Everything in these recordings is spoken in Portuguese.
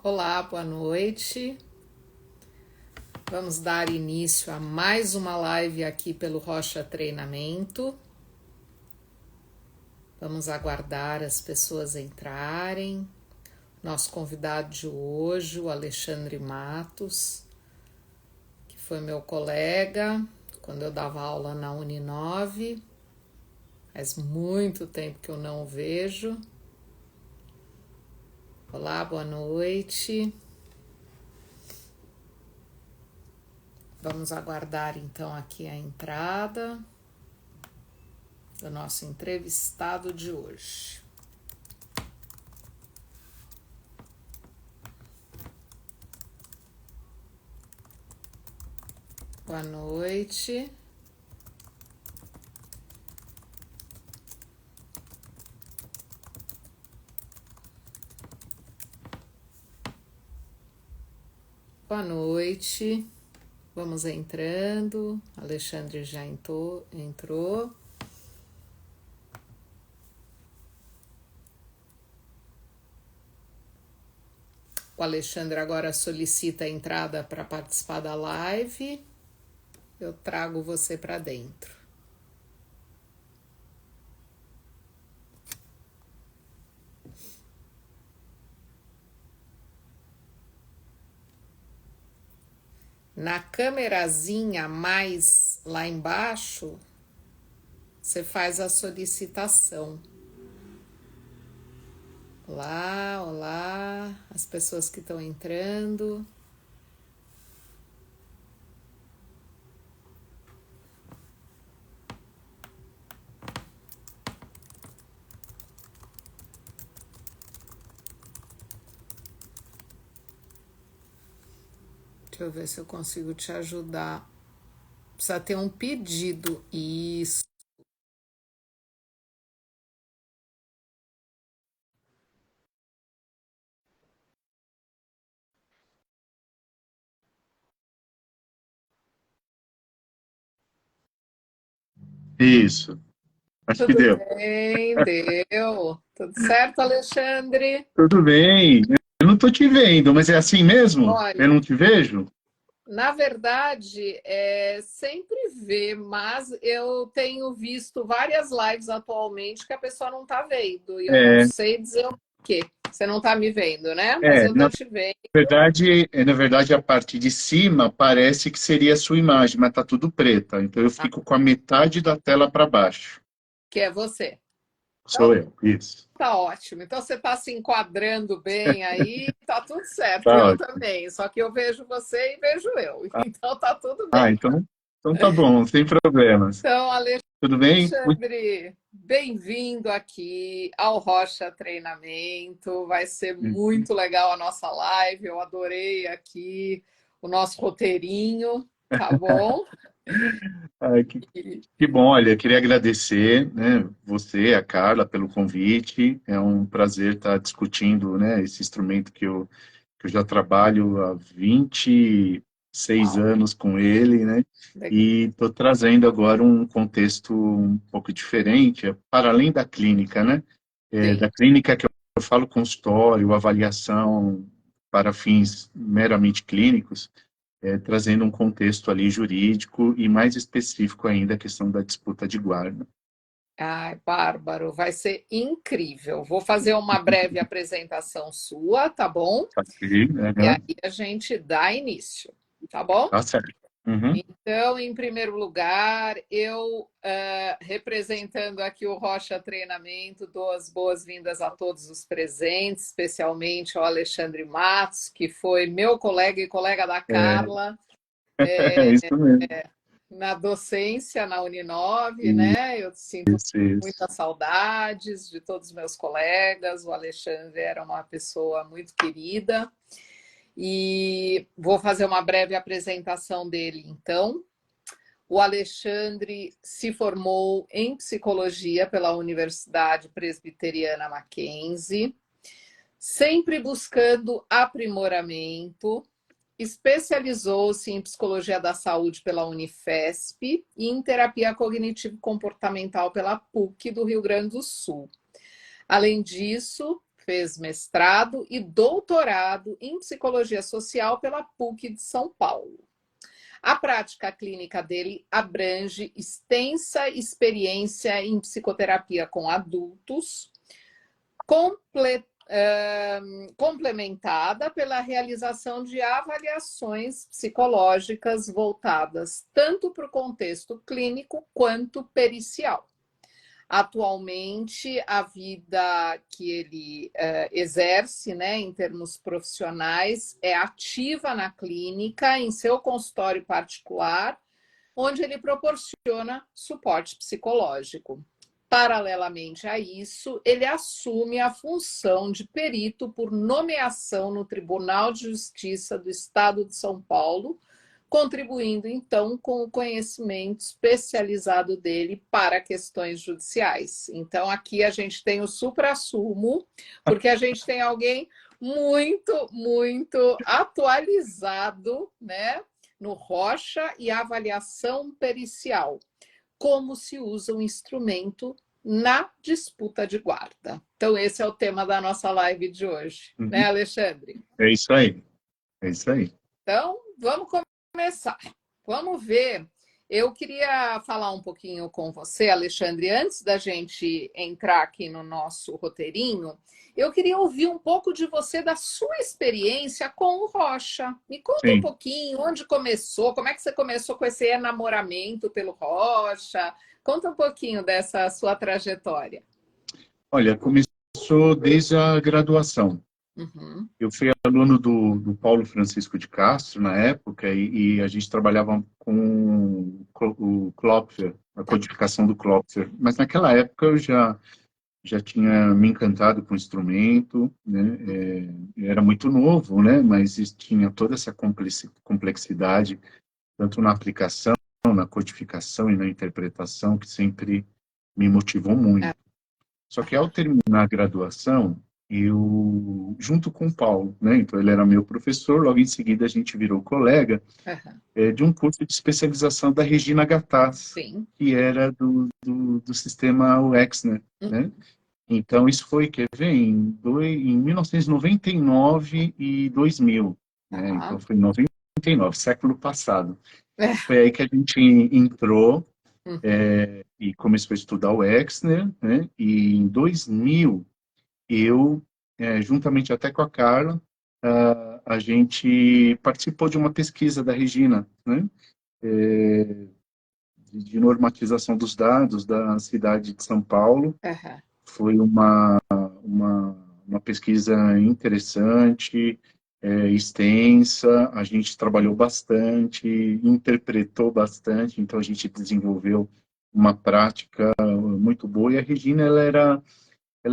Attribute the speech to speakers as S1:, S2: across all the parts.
S1: Olá, boa noite. Vamos dar início a mais uma live aqui pelo Rocha Treinamento. Vamos aguardar as pessoas entrarem. Nosso convidado de hoje, o Alexandre Matos, que foi meu colega quando eu dava aula na Uninove. Faz muito tempo que eu não o vejo. Olá, boa noite. Vamos aguardar então aqui a entrada do nosso entrevistado de hoje. Boa noite. Boa noite. Vamos entrando. Alexandre já entrou. O Alexandre agora solicita a entrada para participar da live. Eu trago você para dentro. Na câmerazinha mais lá embaixo, você faz a solicitação. Olá, olá, as pessoas que estão entrando. Deixa eu ver se eu consigo te ajudar. Precisa ter um pedido. Isso.
S2: Isso, acho que
S1: Tudo
S2: deu.
S1: bem, deu. Tudo certo, Alexandre?
S2: Tudo bem. Eu não estou te vendo, mas é assim mesmo? Eu
S1: Olha,
S2: não te vejo?
S1: na verdade, sempre vê, mas eu tenho visto várias lives atualmente que a pessoa não está vendo. E eu não
S2: É,
S1: sei dizer o quê. Você não está me vendo, né? Mas eu estou
S2: na
S1: te vendo,
S2: verdade, a parte de cima parece que seria a sua imagem, mas tá tudo preta. Então eu fico com a metade da tela para baixo.
S1: que é você.
S2: Sou
S1: Então,
S2: eu, isso.
S1: tá ótimo. Então você está se enquadrando bem aí, tá tudo certo.
S2: Tá
S1: Eu
S2: ótimo.
S1: também, só que eu vejo você e vejo eu. Então tá tudo
S2: Ah,
S1: bem.
S2: então tá bom, sem problemas.
S1: Então,
S2: Tudo bem?
S1: Alexandre, bem-vindo aqui ao Rocha Treinamento. Vai ser muito legal a nossa live. Eu adorei aqui o nosso roteirinho, tá bom?
S2: Ai,
S1: E-
S2: que bom, olha, queria agradecer, né, você, a Carla, pelo convite. É um prazer estar discutindo, né, esse instrumento que eu já trabalho há 26
S1: Uau,
S2: anos com ele, né,
S1: legal.
S2: e estou trazendo agora um contexto um pouco diferente, para além da clínica, né,
S1: Sim.
S2: da clínica que eu falo consultório, avaliação para fins meramente clínicos, trazendo um contexto ali jurídico e mais específico ainda a questão da disputa de guarda.
S1: Ai, bárbaro, vai ser incrível. Vou fazer uma breve apresentação sua, tá bom?
S2: Tá aqui, né?
S1: E aí a gente dá início, tá bom?
S2: Tá certo. Uhum.
S1: Então, em primeiro lugar, eu, representando aqui o Rocha Treinamento, dou as boas-vindas a todos os presentes, especialmente ao Alexandre Matos, que foi meu colega e colega da
S2: É,
S1: Carla
S2: é isso mesmo.
S1: na docência na Uninove, né? Eu sinto
S2: Isso.
S1: muitas saudades de todos os meus colegas. O Alexandre era uma pessoa muito querida. E vou fazer uma breve apresentação dele, então. O Alexandre se formou em psicologia pela Universidade Presbiteriana Mackenzie, sempre buscando aprimoramento. Especializou-se em psicologia da saúde pela Unifesp e em terapia cognitivo-comportamental pela PUC do Rio Grande do Sul. Além disso, fez mestrado e doutorado em psicologia social pela PUC de São Paulo. A prática clínica dele abrange extensa experiência em psicoterapia com adultos, complementada pela realização de avaliações psicológicas voltadas tanto para o contexto clínico quanto pericial. Atualmente, a vida que ele exerce, né, em termos profissionais, é ativa na clínica, em seu consultório particular, onde ele proporciona suporte psicológico. Paralelamente a isso, ele assume a função de perito por nomeação no Tribunal de Justiça do Estado de São Paulo, contribuindo, então, com o conhecimento especializado dele para questões judiciais. Então, aqui a gente tem o suprassumo, porque a gente tem alguém muito, muito atualizado, né, no Rocha e avaliação pericial. Como se usa o instrumento na disputa de guarda. Então, esse é o tema da nossa live de hoje, né, Alexandre?
S2: É isso aí, é isso aí.
S1: Então, vamos começar. Vamos ver. Eu queria falar um pouquinho com você, Alexandre, antes da gente entrar aqui no nosso roteirinho, eu queria ouvir um pouco de você, da sua experiência com o Rocha. Me conta um pouquinho, onde começou, como é que você começou com esse enamoramento pelo Rocha? Conta um pouquinho dessa sua trajetória.
S2: Olha, começou desde a graduação.
S1: Uhum.
S2: Eu fui aluno do Paulo Francisco de Castro, na época, e a gente trabalhava com o Klopfer, a codificação do Klopfer. Mas naquela época eu já tinha me encantado com o instrumento, né? Era muito novo, né? Mas tinha toda essa complexidade, tanto na aplicação, na codificação e na interpretação, que sempre me motivou muito. Só que ao terminar a graduação, eu, junto com o Paulo, né? Então ele era meu professor, logo em seguida a gente virou colega de um curso de especialização da Regina Gattaz, que era do sistema Wexner, né? Então isso foi, quer ver, em 1999 e 2000, né? Então foi em 99, século passado. Foi aí que a gente entrou e começou a estudar o Wexner, né? E em 2000 eu, juntamente até com a Carla, a gente participou de uma pesquisa da Regina, né? De normatização dos dados da cidade de São Paulo. Foi uma pesquisa interessante, extensa, a gente trabalhou bastante, interpretou bastante, então a gente desenvolveu uma prática muito boa, e a Regina, ela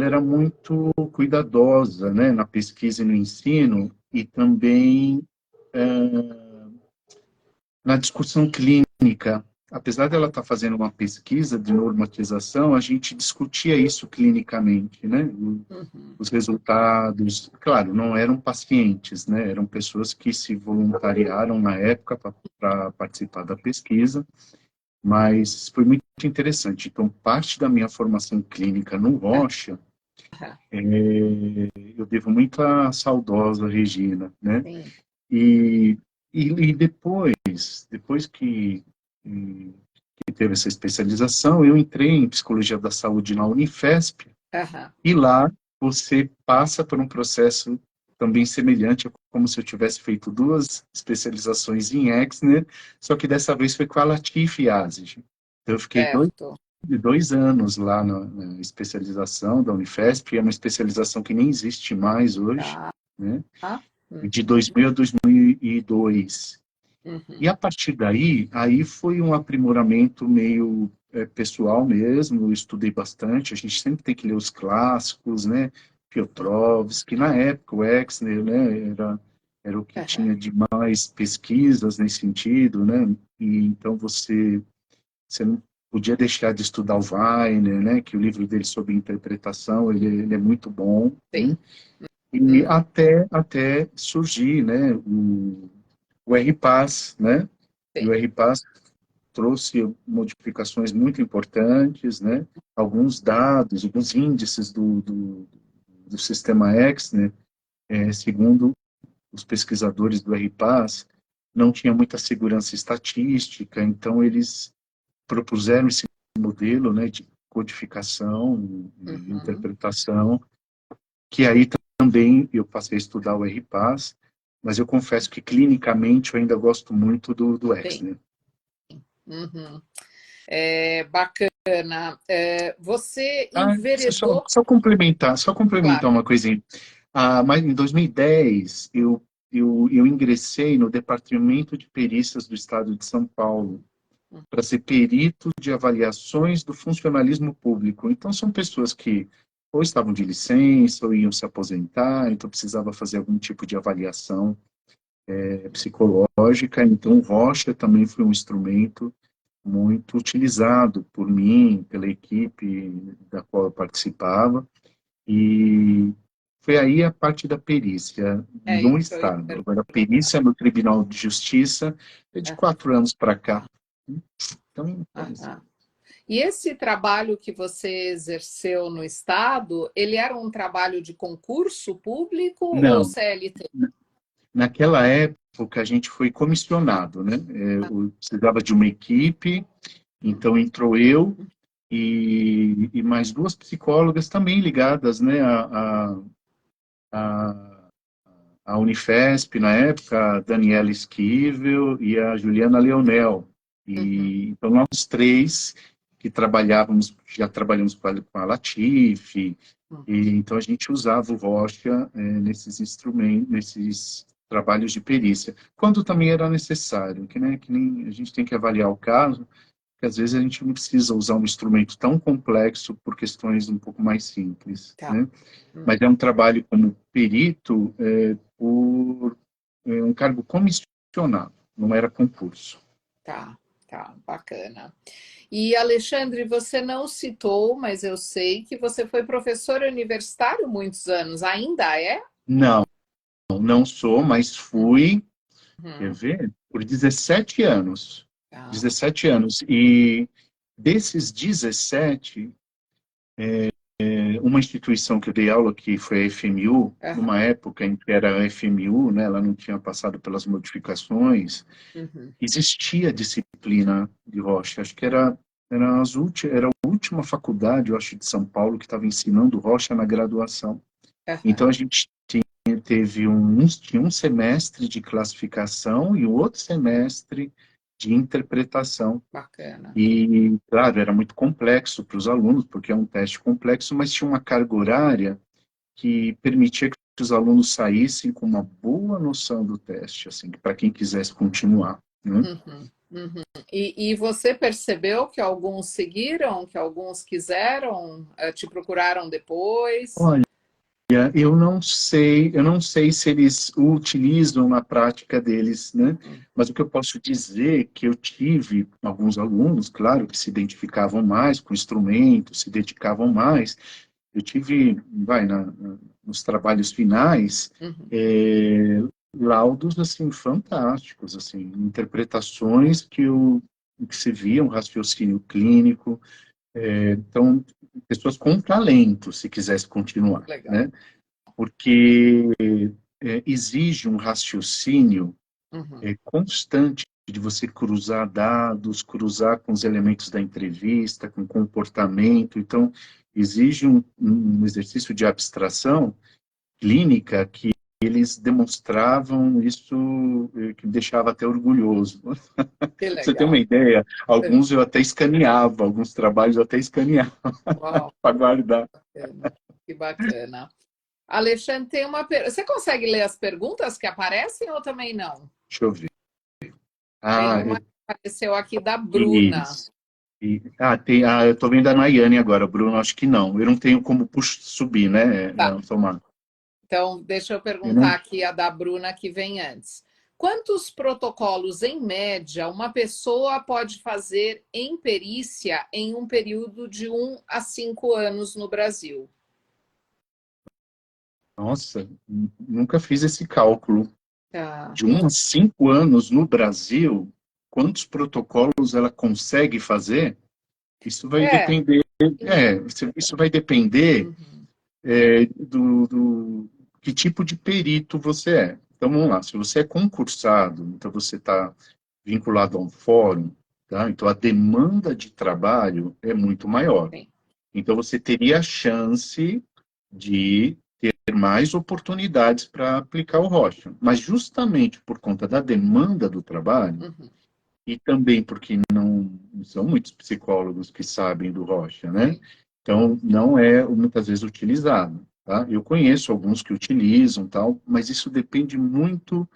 S2: era muito cuidadosa, né, na pesquisa e no ensino, e também na discussão clínica. Apesar dela estar fazendo uma pesquisa de normatização, a gente discutia isso clinicamente, né? Os resultados, claro, não eram pacientes, né? Eram pessoas que se voluntariaram na época para participar da pesquisa, mas foi muito interessante. Então, parte da minha formação clínica no Rocha, eu devo muito à saudosa Regina, né? E depois que teve essa especialização, eu entrei em psicologia da saúde na Unifesp, e lá você passa por um processo também semelhante, como se eu tivesse feito 2 especializações em Exner, só que dessa vez foi com a Latif Yazid. Então eu fiquei 2 anos lá na especialização da Unifesp, é uma especialização que nem existe mais hoje, né? De 2000 a 2002. E a partir daí, aí foi um aprimoramento meio pessoal mesmo, eu estudei bastante, a gente sempre tem que ler os clássicos, né? Piotrowski, na época o Exner, né? Era o que tinha de mais pesquisas nesse sentido, né? E então você não podia deixar de estudar o Weiner, né? Que o livro dele sobre interpretação, ele é muito bom. Né? E até surgir, né? O RPAS, né? E o RPAS trouxe modificações muito importantes, né? Alguns dados, alguns índices do sistema Exner, segundo os pesquisadores do RPAS, não tinha muita segurança estatística, então eles propuseram esse modelo, né, de codificação e interpretação, que aí também eu passei a estudar o RPAS, mas eu confesso que clinicamente eu ainda gosto muito do Exner.
S1: Uhum. Bacana. Você enveredou...
S2: Só complementar
S1: Claro.
S2: uma coisinha. Mas em 2010, eu ingressei no Departamento de Perícias do Estado de São Paulo para ser perito de avaliações do funcionalismo público. Então, são pessoas que ou estavam de licença, ou iam se aposentar, então precisava fazer algum tipo de avaliação psicológica. Então, o Rocha também foi um instrumento muito utilizado por mim, pela equipe da qual eu participava, e foi aí a parte da perícia no
S1: Isso eu ia
S2: Estado. Agora, a
S1: perguntar.
S2: perícia no Tribunal de Justiça é de 4 anos para cá. Então,
S1: E esse trabalho que você exerceu no Estado, ele era um trabalho de concurso público ou
S2: não,
S1: CLT?
S2: naquela época a gente foi comissionado, né? Eu precisava de uma equipe, então entrou eu e mais 2 psicólogas também ligadas, né, a, a Unifesp na época, a Daniela Esquivel e a Juliana Leonel. Então nós 3 que já trabalhamos com a Latife, e então a gente usava o Rocha nesses instrumentos, nesses trabalhos de perícia, quando também era necessário, que nem a gente tem que avaliar o caso, que às vezes a gente não precisa usar um instrumento tão complexo por questões um pouco mais simples,
S1: Tá.
S2: né? Mas é um trabalho como perito por um cargo comissionado, não era concurso.
S1: Tá, bacana. E, Alexandre, você não citou, mas eu sei que você foi professor universitário muitos anos, ainda é?
S2: Não sou, mas fui, quer
S1: Uhum.
S2: ver, por 17 anos.
S1: Tá.
S2: 17 anos. E desses 17, uma instituição que eu dei aula, que foi a FMU,
S1: Uhum.
S2: numa época em que era a FMU, né, ela não tinha passado pelas modificações,
S1: Uhum.
S2: existia disciplina de Rocha. Acho que era a última faculdade, eu acho, de São Paulo que estava ensinando Rocha na graduação. Então,
S1: Uhum.
S2: a gente tinha um semestre de classificação e um outro semestre de interpretação.
S1: Bacana.
S2: E, claro, era muito complexo para os alunos, porque é um teste complexo, mas tinha uma carga horária que permitia que os alunos saíssem com uma boa noção do teste, assim, para quem quisesse continuar, né?
S1: Uhum. Uhum. E você percebeu que alguns seguiram, que alguns quiseram, te procuraram depois?
S2: Olha, eu não sei se eles o utilizam na prática deles, né?
S1: Uhum.
S2: Mas o que eu posso dizer é que eu tive alguns alunos, claro, que se identificavam mais com o instrumento, se dedicavam mais. Eu tive, nos trabalhos finais,
S1: Uhum.
S2: laudos assim fantásticos, assim, interpretações que se via um raciocínio clínico. Então, pessoas com talento, se quisesse continuar,
S1: Legal.
S2: né? Porque exige um raciocínio
S1: Uhum.
S2: constante de você cruzar dados, cruzar com os elementos da entrevista, com comportamento. Então, exige um exercício de abstração clínica que eles demonstravam isso, que me deixava até orgulhoso.
S1: Que
S2: Você tem uma
S1: legal.
S2: ideia? Alguns eu até escaneava, alguns trabalhos eu até escaneava
S1: Uau,
S2: para guardar.
S1: bacana. Que bacana. Alexandre, tem uma Você consegue ler as perguntas que aparecem ou também não?
S2: Deixa eu ver.
S1: Tem
S2: Ah,
S1: uma que apareceu aqui da Bruna.
S2: isso. Eu estou vendo a Nayane agora, Bruno, acho que não. Eu não tenho como subir, né?
S1: Tá.
S2: Tomar.
S1: Então, deixa eu
S2: Eu não...
S1: perguntar aqui a da Bruna que vem antes. Quantos protocolos, em média, uma pessoa pode fazer em perícia em um período de 1 a 5 anos no Brasil?
S2: Nossa, nunca fiz esse cálculo.
S1: Tá.
S2: De 1 a 5 anos no Brasil, quantos protocolos ela consegue fazer? Isso vai
S1: É.
S2: depender. Isso vai depender
S1: Uhum.
S2: que tipo de perito você é. Então, vamos lá, se você é concursado, então você está vinculado a um fórum, tá? Então a demanda de trabalho é muito maior.
S1: Sim.
S2: Então você teria a chance de ter mais oportunidades para aplicar o Rocha. Mas justamente por conta da demanda do trabalho,
S1: Uhum.
S2: e também porque não são muitos psicólogos que sabem do Rocha, né?
S1: Sim.
S2: Então, não é muitas vezes utilizado, tá? Eu conheço alguns que utilizam, tal, mas isso depende muito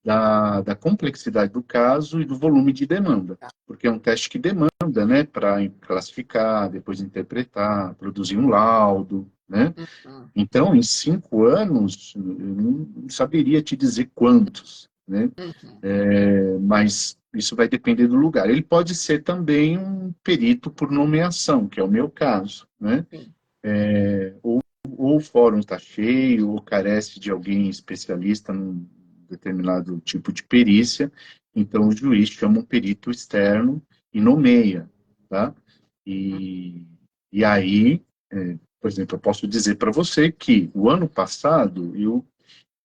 S2: da complexidade do caso e do volume de demanda,
S1: Tá.
S2: porque é um teste que demanda, né, para classificar, depois interpretar, produzir um laudo, né?
S1: Uhum.
S2: Então, em 5 anos, eu não saberia te dizer quantos, né?
S1: Uhum.
S2: Mas isso vai depender do lugar. Ele pode ser também um perito por nomeação, que é o meu caso, né?
S1: Sim.
S2: Ou o fórum está cheio, ou carece de alguém especialista num determinado tipo de perícia, então o juiz chama um perito externo e nomeia, tá? E, e aí, por exemplo, eu posso dizer para você que o ano passado eu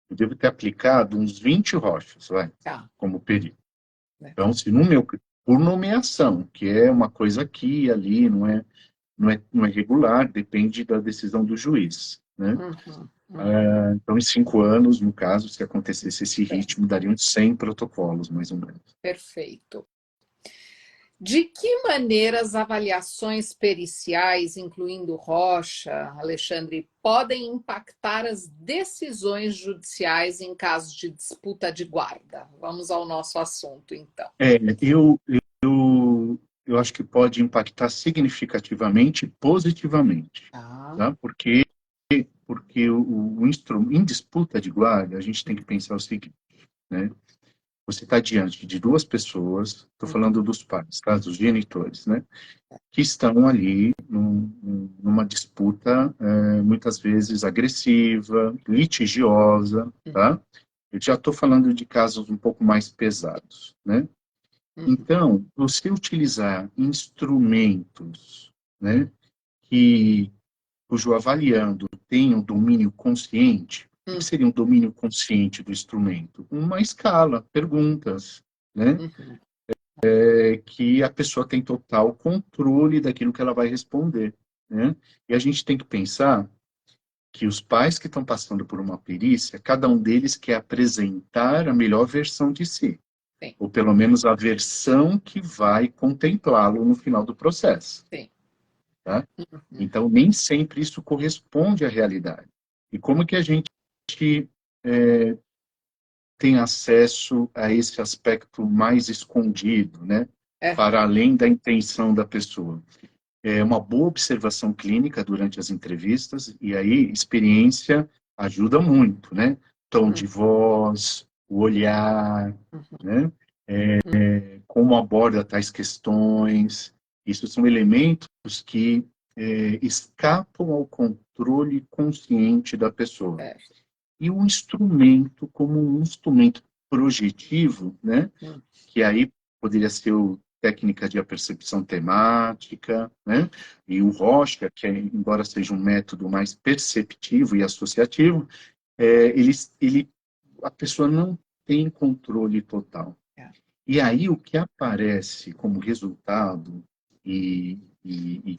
S2: devo ter aplicado uns 20 rochas, vai,
S1: Tá.
S2: como perito. Então,
S1: Legal.
S2: se no meu, por nomeação, que é uma coisa aqui e ali, não é regular, depende da decisão do juiz, né?
S1: Uhum. Uhum.
S2: Então, em 5 anos, no caso, se acontecesse esse
S1: Bem,
S2: ritmo, dariam 100 protocolos, mais ou menos.
S1: perfeito. De que maneira as avaliações periciais, incluindo Rocha, Alexandre, podem impactar as decisões judiciais em casos de disputa de guarda? Vamos ao nosso assunto, então.
S2: É, eu acho que pode impactar significativamente e positivamente,
S1: Tá.
S2: tá? Porque em disputa de guarda, a gente tem que pensar o seguinte, né? Você está diante de duas pessoas, estou
S1: Uhum.
S2: falando dos pais, tá? Dos genitores, né? Que estão ali numa disputa, muitas vezes agressiva, litigiosa, tá? Eu já estou falando de casos um pouco mais pesados, né?
S1: Uhum.
S2: Então, você utilizar instrumentos, né, que cujo avaliando tem um domínio consciente. O que
S1: Uhum.
S2: seria um domínio consciente do instrumento? Uma escala, perguntas, né?
S1: Uhum.
S2: Que a pessoa tem total controle daquilo que ela vai responder, né? E a gente tem que pensar que os pais que estão passando por uma perícia, cada um deles quer apresentar a melhor versão de si,
S1: Sim,
S2: ou pelo menos a versão que vai contemplá-lo no final do processo,
S1: sim.
S2: tá?
S1: Uhum.
S2: Então, nem sempre isso corresponde à realidade. E como que a gente tem acesso a esse aspecto mais escondido, né?
S1: Aham.
S2: Para além da intenção da pessoa. É uma boa observação clínica durante as entrevistas, e aí experiência ajuda muito, né? Tom de
S1: Uhum.
S2: voz, o olhar,
S1: Uhum.
S2: né? Como aborda tais questões. Isso são elementos que escapam ao controle consciente da pessoa.
S1: Certo.
S2: E o instrumento como um instrumento projetivo, né?
S1: Uhum.
S2: Que aí poderia ser técnica de apercepção temática, né? E o Rocha, que embora seja um método mais perceptivo e associativo, a pessoa não tem controle total.
S1: É.
S2: E aí o que aparece como resultado e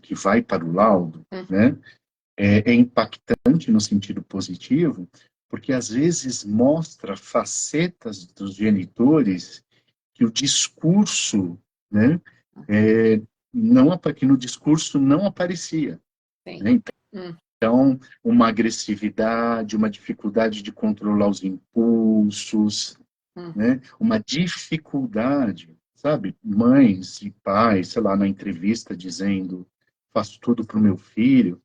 S2: que vai para o laudo,
S1: Uhum.
S2: né? É impactante no sentido positivo, porque às vezes mostra facetas dos genitores que o discurso, né, é, não, que no discurso não aparecia,
S1: Sim.
S2: né?
S1: Uhum.
S2: Então, uma agressividade, uma dificuldade de controlar os impulsos,
S1: Uhum.
S2: né? Uma dificuldade, sabe? Mães e pais, sei lá, na entrevista dizendo, faço tudo para o meu filho,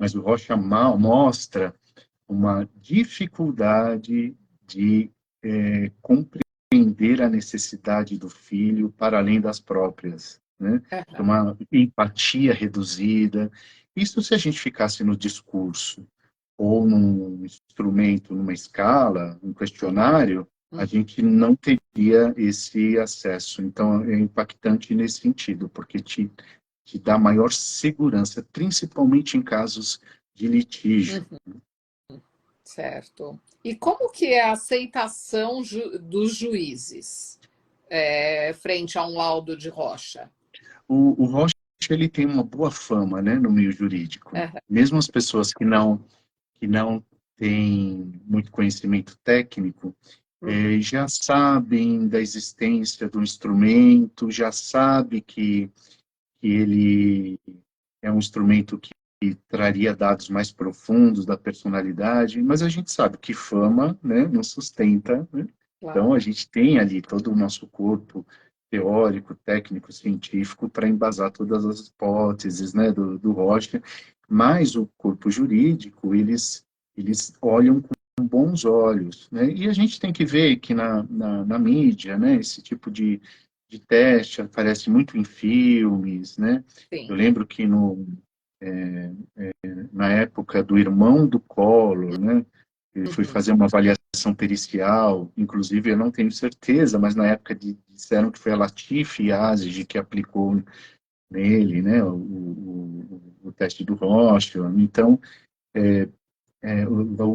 S2: mas o Rocha Mal mostra uma dificuldade de compreender a necessidade do filho para além das próprias, né?
S1: Aham.
S2: Uma empatia reduzida. Isso se a gente ficasse no discurso ou num instrumento, numa escala, um questionário, a
S1: Uhum.
S2: gente não teria esse acesso. Então, é impactante nesse sentido, porque te dá maior segurança, principalmente em casos de litígio.
S1: Certo. E como que é a aceitação dos juízes frente a um laudo de Rocha?
S2: O Rocha, ele tem uma boa fama, né, no meio jurídico.
S1: Aham.
S2: Mesmo as pessoas que não têm muito conhecimento técnico, já sabem da existência do instrumento, já sabe que ele é um instrumento que traria dados mais profundos da personalidade, mas a gente sabe que fama, né, não sustenta, né? Então,
S1: Claro.
S2: a gente tem ali todo o nosso corpo teórico, técnico, científico para embasar todas as hipóteses, né, do Rocha, mas o corpo jurídico, eles olham com bons olhos, né? E a gente tem que ver que na mídia, né, esse tipo de teste aparece muito em filmes, né? Eu
S1: Sim.
S2: lembro que na época do irmão do Collor, né? Ele foi
S1: Uhum.
S2: fazer uma avaliação pericial, inclusive eu não tenho certeza, mas na época disseram que foi a Latifi Yazigi que aplicou nele, né? O teste do Rocha. Então,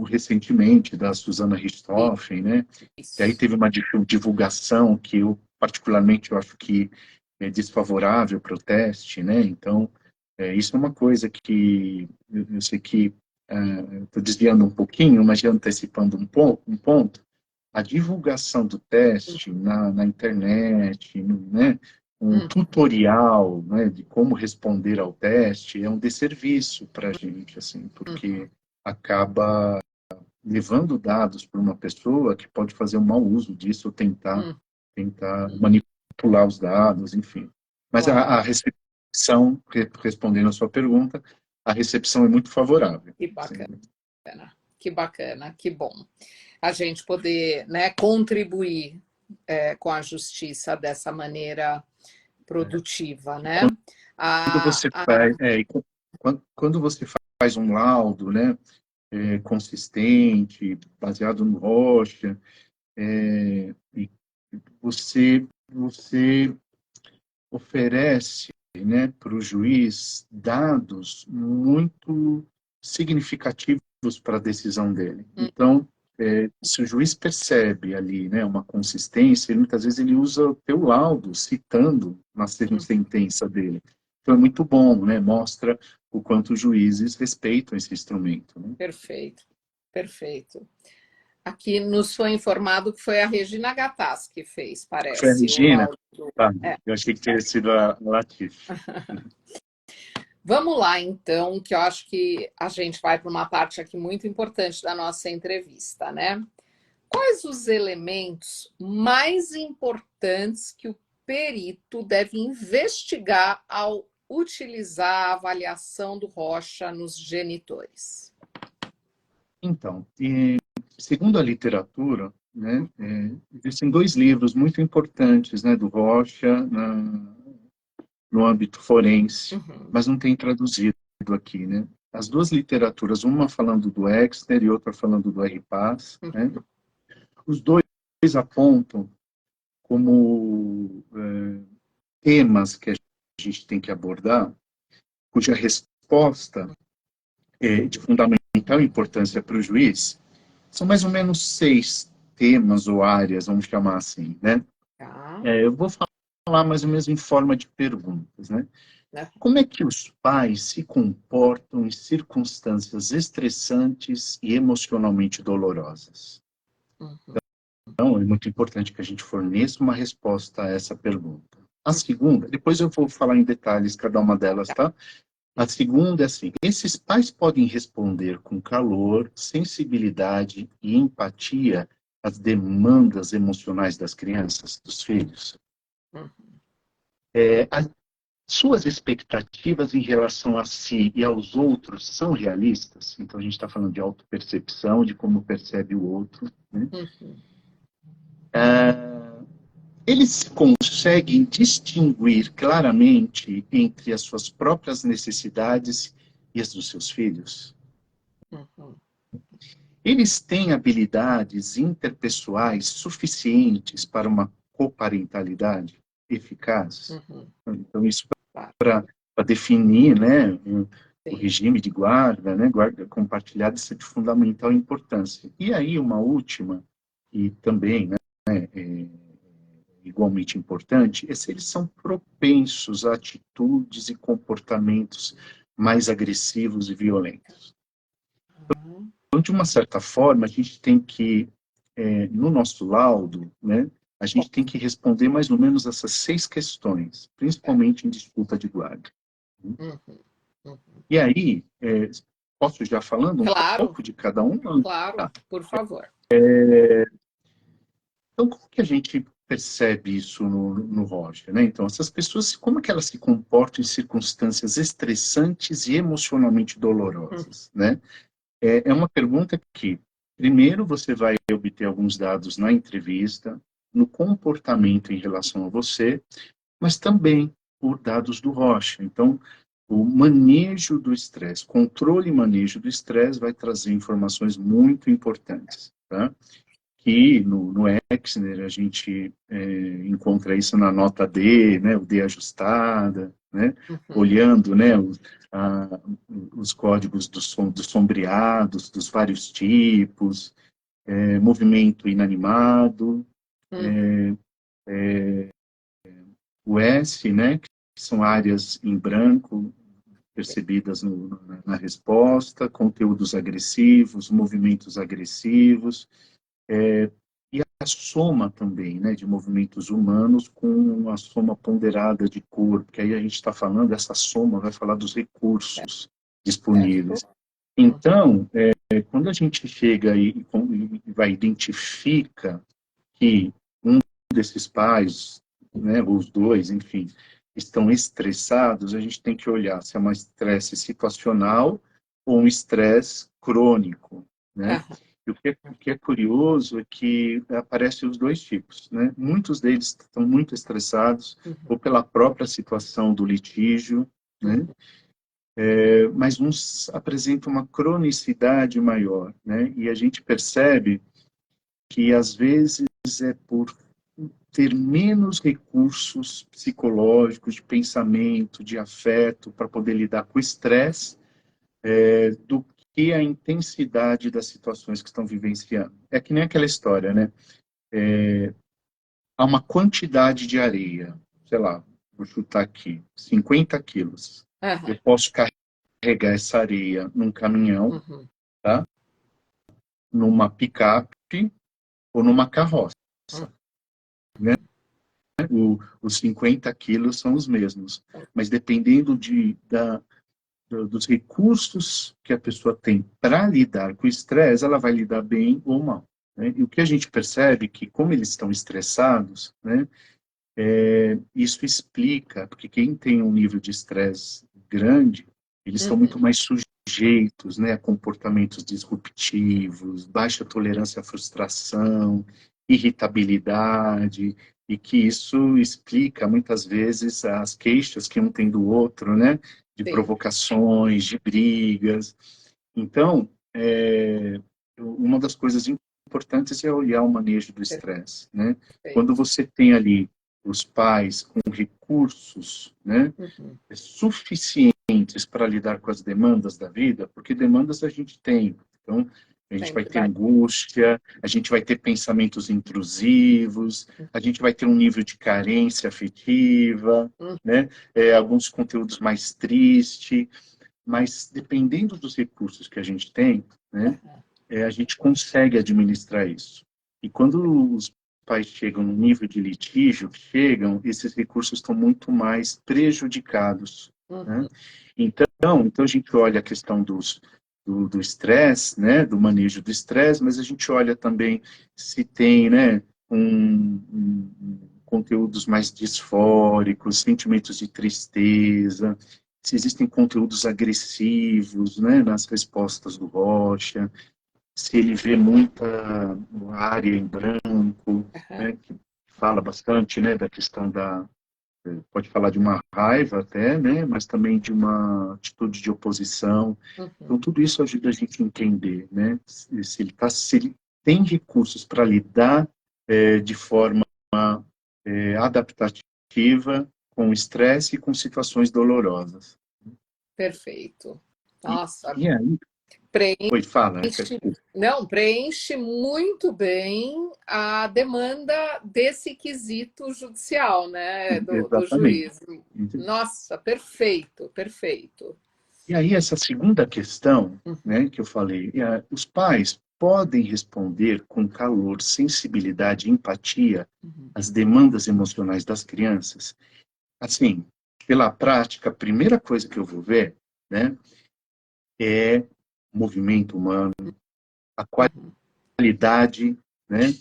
S2: recentemente da Susana Richthofen, né? E aí
S1: Isso.
S2: teve uma divulgação que eu particularmente eu acho que é desfavorável para o teste, né? Então, isso é uma coisa que eu sei que estou desviando um pouquinho, mas já antecipando um ponto. A divulgação do teste na internet, né? Um
S1: Uhum.
S2: tutorial, né, de como responder ao teste é um desserviço para a gente, assim, porque acaba levando dados para uma pessoa que pode fazer um mau uso disso, ou
S1: Uhum.
S2: tentar manipular os dados, enfim. Mas
S1: Claro.
S2: a recepção, respondendo a sua pergunta, a recepção é muito favorável.
S1: Que bacana,
S2: Sim.
S1: que bacana, que bom. A gente poder, né, contribuir com a justiça dessa maneira produtiva,
S2: E
S1: né?
S2: quando
S1: A,
S2: você
S1: a,
S2: faz, quando você faz um laudo, né, consistente, baseado no Rocha, e você oferece, né, para o juiz dados muito significativos para a decisão dele. Então, se o juiz percebe ali, né, uma consistência, ele, muitas vezes ele usa o teu laudo citando na sentença dele. Então é muito bom, né? Mostra o quanto os juízes respeitam esse instrumento, né?
S1: perfeito, perfeito. Aqui nos foi informado que foi a Regina Gattas que fez,
S2: Foi a
S1: parece, o
S2: Regina?
S1: laudo.
S2: Tá,
S1: É.
S2: eu achei que teria sido a Latif.
S1: Vamos lá, então, que eu acho que a gente vai para uma parte aqui muito importante da nossa entrevista, né? Quais os elementos mais importantes que o perito deve investigar ao utilizar a avaliação do Rocha nos genitores?
S2: Então, segundo a literatura, né, existem dois livros muito importantes, né, do Rocha no âmbito forense,
S1: Uhum.
S2: mas não tem traduzido aqui, né? As duas literaturas, uma falando do Exner e outra falando do RPAS, né? Os dois apontam como temas que a gente tem que abordar, cuja resposta é de fundamental importância para o juiz, são mais ou menos 6 temas ou áreas, vamos chamar assim, né?
S1: Tá.
S2: Eu vou falar mais ou menos em forma de perguntas, né?
S1: Né?
S2: Como é que os pais se comportam em circunstâncias estressantes e emocionalmente dolorosas?
S1: Uhum.
S2: Então, é muito importante que a gente forneça uma resposta a essa pergunta. A segunda, depois eu vou falar em detalhes cada uma delas, tá? A segunda é assim: esses pais podem responder com calor, sensibilidade e empatia às demandas emocionais das crianças, dos filhos?
S1: Uhum.
S2: As suas expectativas em relação a si e aos outros são realistas? Então, a gente está falando de autopercepção, de como percebe o outro, né?
S1: Uhum.
S2: Eles conseguem distinguir claramente entre as suas próprias necessidades e as dos seus filhos?
S1: Uhum.
S2: Eles têm habilidades interpessoais suficientes para uma coparentalidade eficaz?
S1: Uhum.
S2: Então, isso
S1: Claro.
S2: para definir, né, o
S1: sim.
S2: regime de guarda, né, guarda compartilhada, isso é de fundamental importância. E aí uma última, e também, né, é igualmente importante, é se eles são propensos a atitudes e comportamentos mais agressivos e violentos.
S1: Uhum.
S2: Então, de uma certa forma, a gente tem que, no nosso laudo, né, a gente tem que responder mais ou menos essas 6 questões, principalmente em disputa de guarda.
S1: Uhum. Uhum.
S2: E aí, posso já falando um
S1: Claro,
S2: pouco de cada uma?
S1: claro,
S2: Tá.
S1: por favor.
S2: Então, como que a gente percebe isso no Roger, né? Então, essas pessoas, como que elas se comportam em circunstâncias estressantes e emocionalmente
S1: Uhum.
S2: dolorosas, né? É uma pergunta que, primeiro, você vai obter alguns dados na entrevista, no comportamento em relação a você, mas também por dados do Rocha. Então, o manejo do estresse, controle e manejo do estresse vai trazer informações muito importantes, tá? Que no Exner a gente encontra isso na nota D, né, o D ajustada, né,
S1: Uhum.
S2: olhando, né, os códigos dos sombreados, dos vários tipos, movimento inanimado,
S1: Uhum.
S2: o S, né, que são áreas em branco percebidas na resposta, conteúdos agressivos, movimentos agressivos, e a soma também, né, de movimentos humanos com a soma ponderada de cor, porque aí a gente está falando, essa soma vai falar dos recursos
S1: Certo.
S2: disponíveis. Então, quando a gente chega e vai identifica que um desses pais, né, ou os dois, enfim, estão estressados, a gente tem que olhar se é um estresse situacional ou um estresse crônico, né?
S1: Aham.
S2: E o que é curioso é que aparecem os dois tipos, né? Muitos deles estão muito estressados,
S1: Uhum.
S2: ou pela própria situação do litígio, né?
S1: Uhum.
S2: Mas uns apresentam uma cronicidade maior, né? E a gente percebe que, às vezes, é por ter menos recursos psicológicos, de pensamento, de afeto, para poder lidar com o estresse, do que a intensidade das situações que estão vivenciando. É que nem aquela história, né? Há uma quantidade de areia, sei lá, vou chutar aqui, 50 quilos. Eu
S1: Aham.
S2: posso carregar essa areia num caminhão,
S1: Uhum.
S2: tá? Numa picape ou numa carroça,
S1: Uhum.
S2: né? Os 50 quilos são os mesmos, mas dependendo dos recursos que a pessoa tem para lidar com o estresse, ela vai lidar bem ou mal, né? E o que a gente percebe é que, como eles estão estressados, né, isso explica, porque quem tem um nível de estresse grande, eles estão muito
S1: Uhum.
S2: mais sujeitos, né, a comportamentos disruptivos, baixa tolerância à frustração, irritabilidade, e que isso explica, muitas vezes, as queixas que um tem do outro, né, de
S1: Sim.
S2: provocações, de brigas. Então, uma das coisas importantes é olhar o manejo do estresse, né? Quando
S1: Perfeito.
S2: você tem ali os pais com recursos, né,
S1: Uhum.
S2: suficientes para lidar com as demandas da vida, porque demandas a gente tem. Então, a gente vai
S1: Sempre
S2: ter
S1: vai.
S2: angústia, a gente vai ter pensamentos intrusivos, a gente vai ter um nível de carência afetiva,
S1: Uhum.
S2: né, alguns conteúdos mais tristes, mas dependendo dos recursos que a gente tem, né,
S1: Aham.
S2: a gente consegue administrar isso. E quando os pais chegam no nível de litígio, esses recursos estão muito mais prejudicados, né?
S1: Uhum.
S2: Então a gente olha a questão do estresse, né, do manejo do estresse, mas a gente olha também se tem, né, conteúdos mais disfóricos, sentimentos de tristeza, se existem conteúdos agressivos, né, nas respostas do Rocha, se ele vê muita área em branco,
S1: Aham.
S2: né, que fala bastante, né, da questão pode falar de uma raiva até, né, mas também de uma atitude de oposição. Então,
S1: Uhum.
S2: tudo isso ajuda a gente a entender, né, se ele tem recursos para lidar de forma adaptativa com o estresse e com situações dolorosas.
S1: Perfeito.
S2: E,
S1: Nossa,
S2: e aí,
S1: preenche,
S2: oi, fala, né?
S1: não, preenche muito bem a demanda desse quesito judicial, né, do
S2: Exatamente.
S1: juiz. Nossa, perfeito, perfeito.
S2: E aí, essa segunda questão,
S1: Uhum,
S2: né, que eu falei, os pais podem responder com calor, sensibilidade e empatia
S1: uhum,
S2: às demandas emocionais das crianças. Assim, pela prática, a primeira coisa que eu vou ver, né, é movimento humano, a
S1: uhum.
S2: qualidade, né,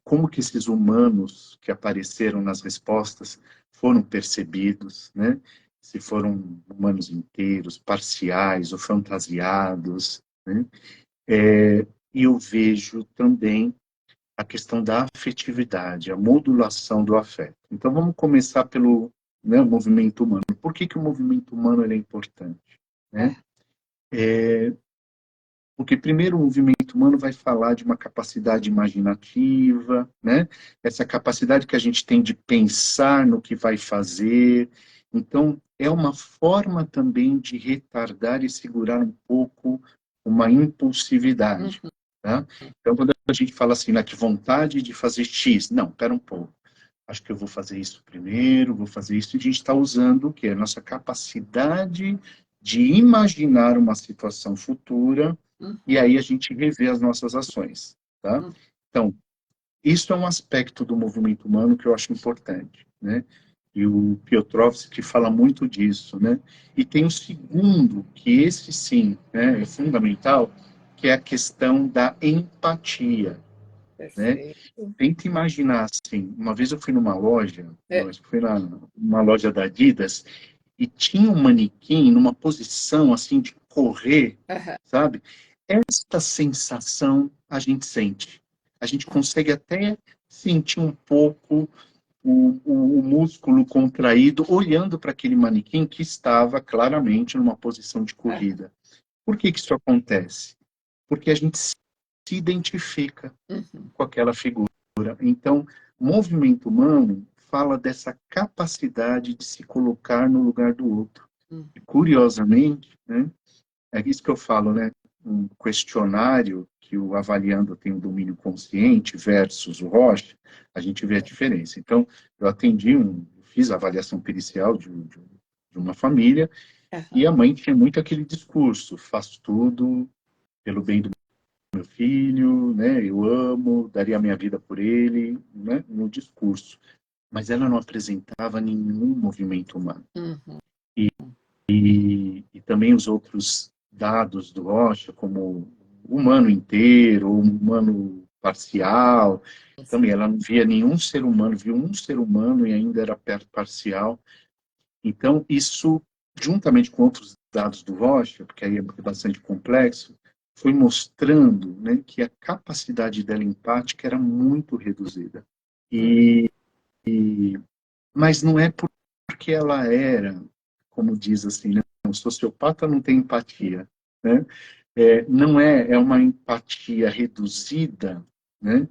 S2: como que esses humanos que apareceram nas respostas foram percebidos, né, se foram humanos inteiros, parciais ou fantasiados, né, e eu vejo também a questão da afetividade, a modulação do afeto. Então vamos começar pelo, né, movimento humano. Por que que o movimento humano ele é importante, né?
S1: É.
S2: Porque primeiro o movimento humano vai falar de uma capacidade imaginativa, né? Essa capacidade que a gente tem de pensar no que vai fazer. Então, é uma forma também de retardar e segurar um pouco uma impulsividade,
S1: Uhum.
S2: tá? Então, quando a gente fala assim, né, que vontade de fazer X, não, espera um pouco. Acho que eu vou fazer isso primeiro, vou fazer isso, e a gente está usando o que? A nossa capacidade de imaginar uma situação futura e
S1: Uhum.
S2: aí a gente rever as nossas ações, tá?
S1: Uhum.
S2: Então, isso é um aspecto do movimento humano que eu acho importante, né? E o Piotrowski fala muito disso, né? E tem o segundo, que esse sim, né, é fundamental, que é a questão da empatia, né?
S1: Perfeito.
S2: Tenta imaginar assim, uma vez eu fui numa loja,
S1: É.
S2: acho que foi numa loja da Adidas, e tinha um manequim numa posição assim de correr,
S1: Aham.
S2: sabe? Esta sensação a gente sente. A gente consegue até sentir um pouco o músculo contraído olhando para aquele manequim que estava claramente numa posição de
S1: Aham.
S2: corrida. Por que que isso acontece? Porque a gente se identifica
S1: Uhum.
S2: com aquela figura. Então, movimento humano fala dessa capacidade de se colocar no lugar do outro.
S1: Uhum.
S2: E, curiosamente, né, é isso que eu falo, né? Um questionário que o avaliando tem um domínio consciente versus o Rocha, a gente vê a diferença. Então, eu fiz a avaliação pericial de uma família e
S1: Aham.
S2: a mãe tinha muito aquele discurso: faço tudo pelo bem do meu filho, né? Eu amo, daria a minha vida por ele, né? No discurso. Mas ela não apresentava nenhum movimento humano.
S1: Uhum.
S2: E também os outros dados do Rocha, como humano inteiro, humano parcial, também ela não via nenhum ser humano, viu um ser humano e ainda era perto parcial. Então, isso, juntamente com outros dados do Rocha, porque aí é bastante complexo, foi mostrando, né, que a capacidade dela empática era muito reduzida.
S1: Uhum.
S2: E, mas não é porque ela era, como diz assim, né, um sociopata não tem empatia, né? Não é uma empatia reduzida, né,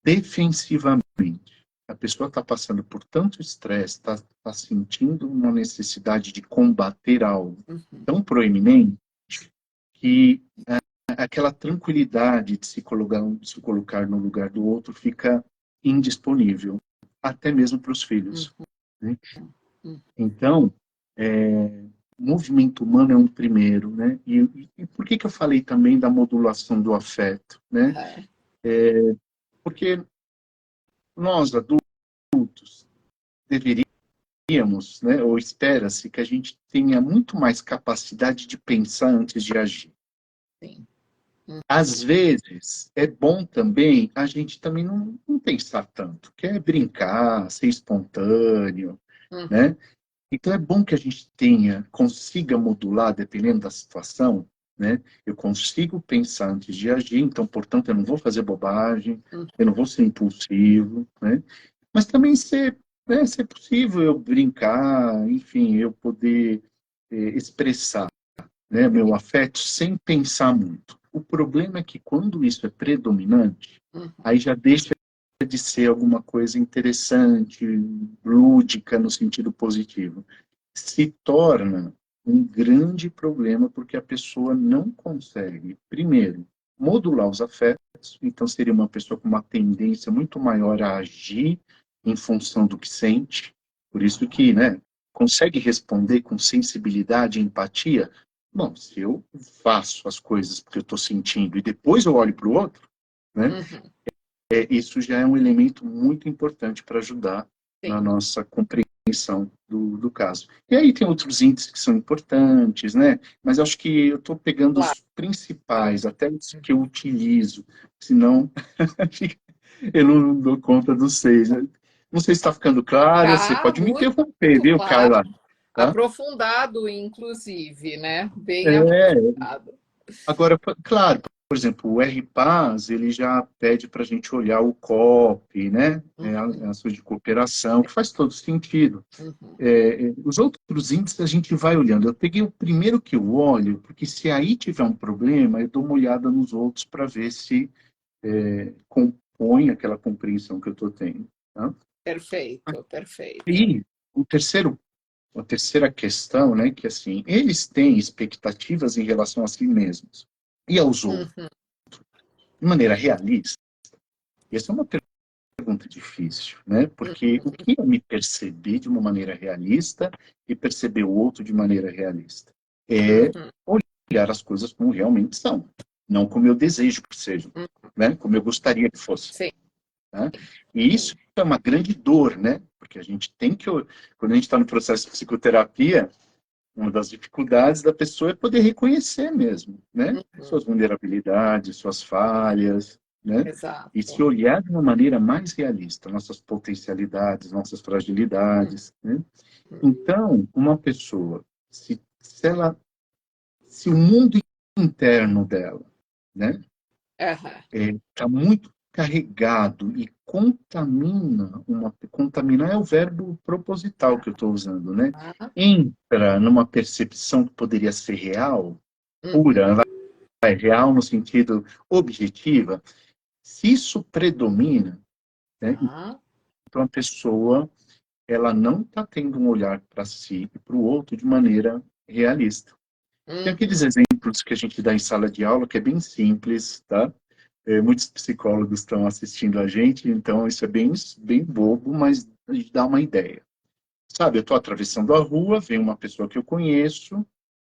S2: defensivamente. A pessoa está passando por tanto estresse, está sentindo uma necessidade de combater algo
S1: Uhum.
S2: tão proeminente que aquela tranquilidade de se colocar no lugar do outro fica indisponível, até mesmo para os filhos,
S1: Uhum.
S2: né?
S1: Uhum.
S2: Então, movimento humano é um primeiro, né? E por que que eu falei também da modulação do afeto, né?
S1: Aham.
S2: Porque nós, adultos, deveríamos, né, ou espera-se que a gente tenha muito mais capacidade de pensar antes de agir.
S1: Sim.
S2: Às vezes, é bom também a gente também não pensar tanto, quer brincar, ser espontâneo,
S1: Uhum.
S2: né? Então é bom que a gente consiga modular dependendo da situação, né? Eu consigo pensar antes de agir, então, portanto, eu não vou fazer bobagem,
S1: Uhum.
S2: eu não vou ser impulsivo, né? Mas também ser possível eu brincar, enfim, eu poder expressar, né, meu afeto sem pensar muito. O problema é que quando isso é predominante,
S1: Uhum.
S2: aí já deixa de ser alguma coisa interessante, lúdica no sentido positivo. Se torna um grande problema, porque a pessoa não consegue, primeiro, modular os afetos, então seria uma pessoa com uma tendência muito maior a agir em função do que sente, por isso que, né, consegue responder com sensibilidade e empatia. Bom, se eu faço as coisas porque eu estou sentindo e depois eu olho para o outro, né,
S1: Uhum.
S2: isso já é um elemento muito importante para ajudar na
S1: Sim,
S2: nossa compreensão do caso. E aí tem outros índices que são importantes, né? Mas acho que eu estou pegando
S1: claro.
S2: os principais, até os que eu utilizo, senão eu não dou conta dos seis. Não sei se está ficando claro, você
S1: Tá
S2: pode me
S1: muito
S2: interromper, viu,
S1: claro,
S2: Carla? Tá?
S1: aprofundado, inclusive, né? Bem
S2: É,
S1: aprofundado.
S2: agora, claro, por exemplo, o RPAS, ele já pede para a gente olhar o COP, né? A sua de cooperação, que faz todo sentido.
S1: Uhum.
S2: Os outros índices a gente vai olhando. Eu peguei o primeiro que eu olho, porque se aí tiver um problema, eu dou uma olhada nos outros para ver se compõe aquela compreensão que eu estou tendo. Tá?
S1: Perfeito, perfeito.
S2: E a terceira questão, né, que assim, eles têm expectativas em relação a si mesmos e aos outros,
S1: Uhum.
S2: de maneira realista. E essa é uma pergunta difícil, né? Porque o que é me perceber de uma maneira realista e perceber o outro de maneira realista? É
S1: Uhum.
S2: olhar as coisas como realmente são, não como eu desejo que sejam,
S1: Uhum.
S2: né? Como eu gostaria que fosse.
S1: Sim,
S2: Né? E isso é uma grande dor, né? Porque a gente tem que, quando a gente está no processo de psicoterapia, uma das dificuldades da pessoa é poder reconhecer mesmo, né?
S1: uhum.
S2: Suas vulnerabilidades, suas falhas, né? E se
S1: Exato.
S2: olhar de uma maneira mais realista, nossas potencialidades, nossas fragilidades, né?
S1: Uhum.
S2: Então, uma pessoa, se o mundo interno dela, né,
S1: Aham.
S2: está muito carregado e contaminar é o verbo proposital que eu estou usando, né?
S1: Ah,
S2: Entra numa percepção que poderia ser real,
S1: uhum.
S2: pura, é real no sentido objetiva, se isso predomina, né,
S1: Ah,
S2: então a pessoa ela não está tendo um olhar para si e para o outro de maneira realista. Tem aqueles
S1: uhum.
S2: exemplos que a gente dá em sala de aula que é bem simples, tá? Muitos psicólogos estão assistindo a gente, então isso é bem bobo, mas a gente dá uma ideia. Sabe, eu estou atravessando a rua, vem uma pessoa que eu conheço,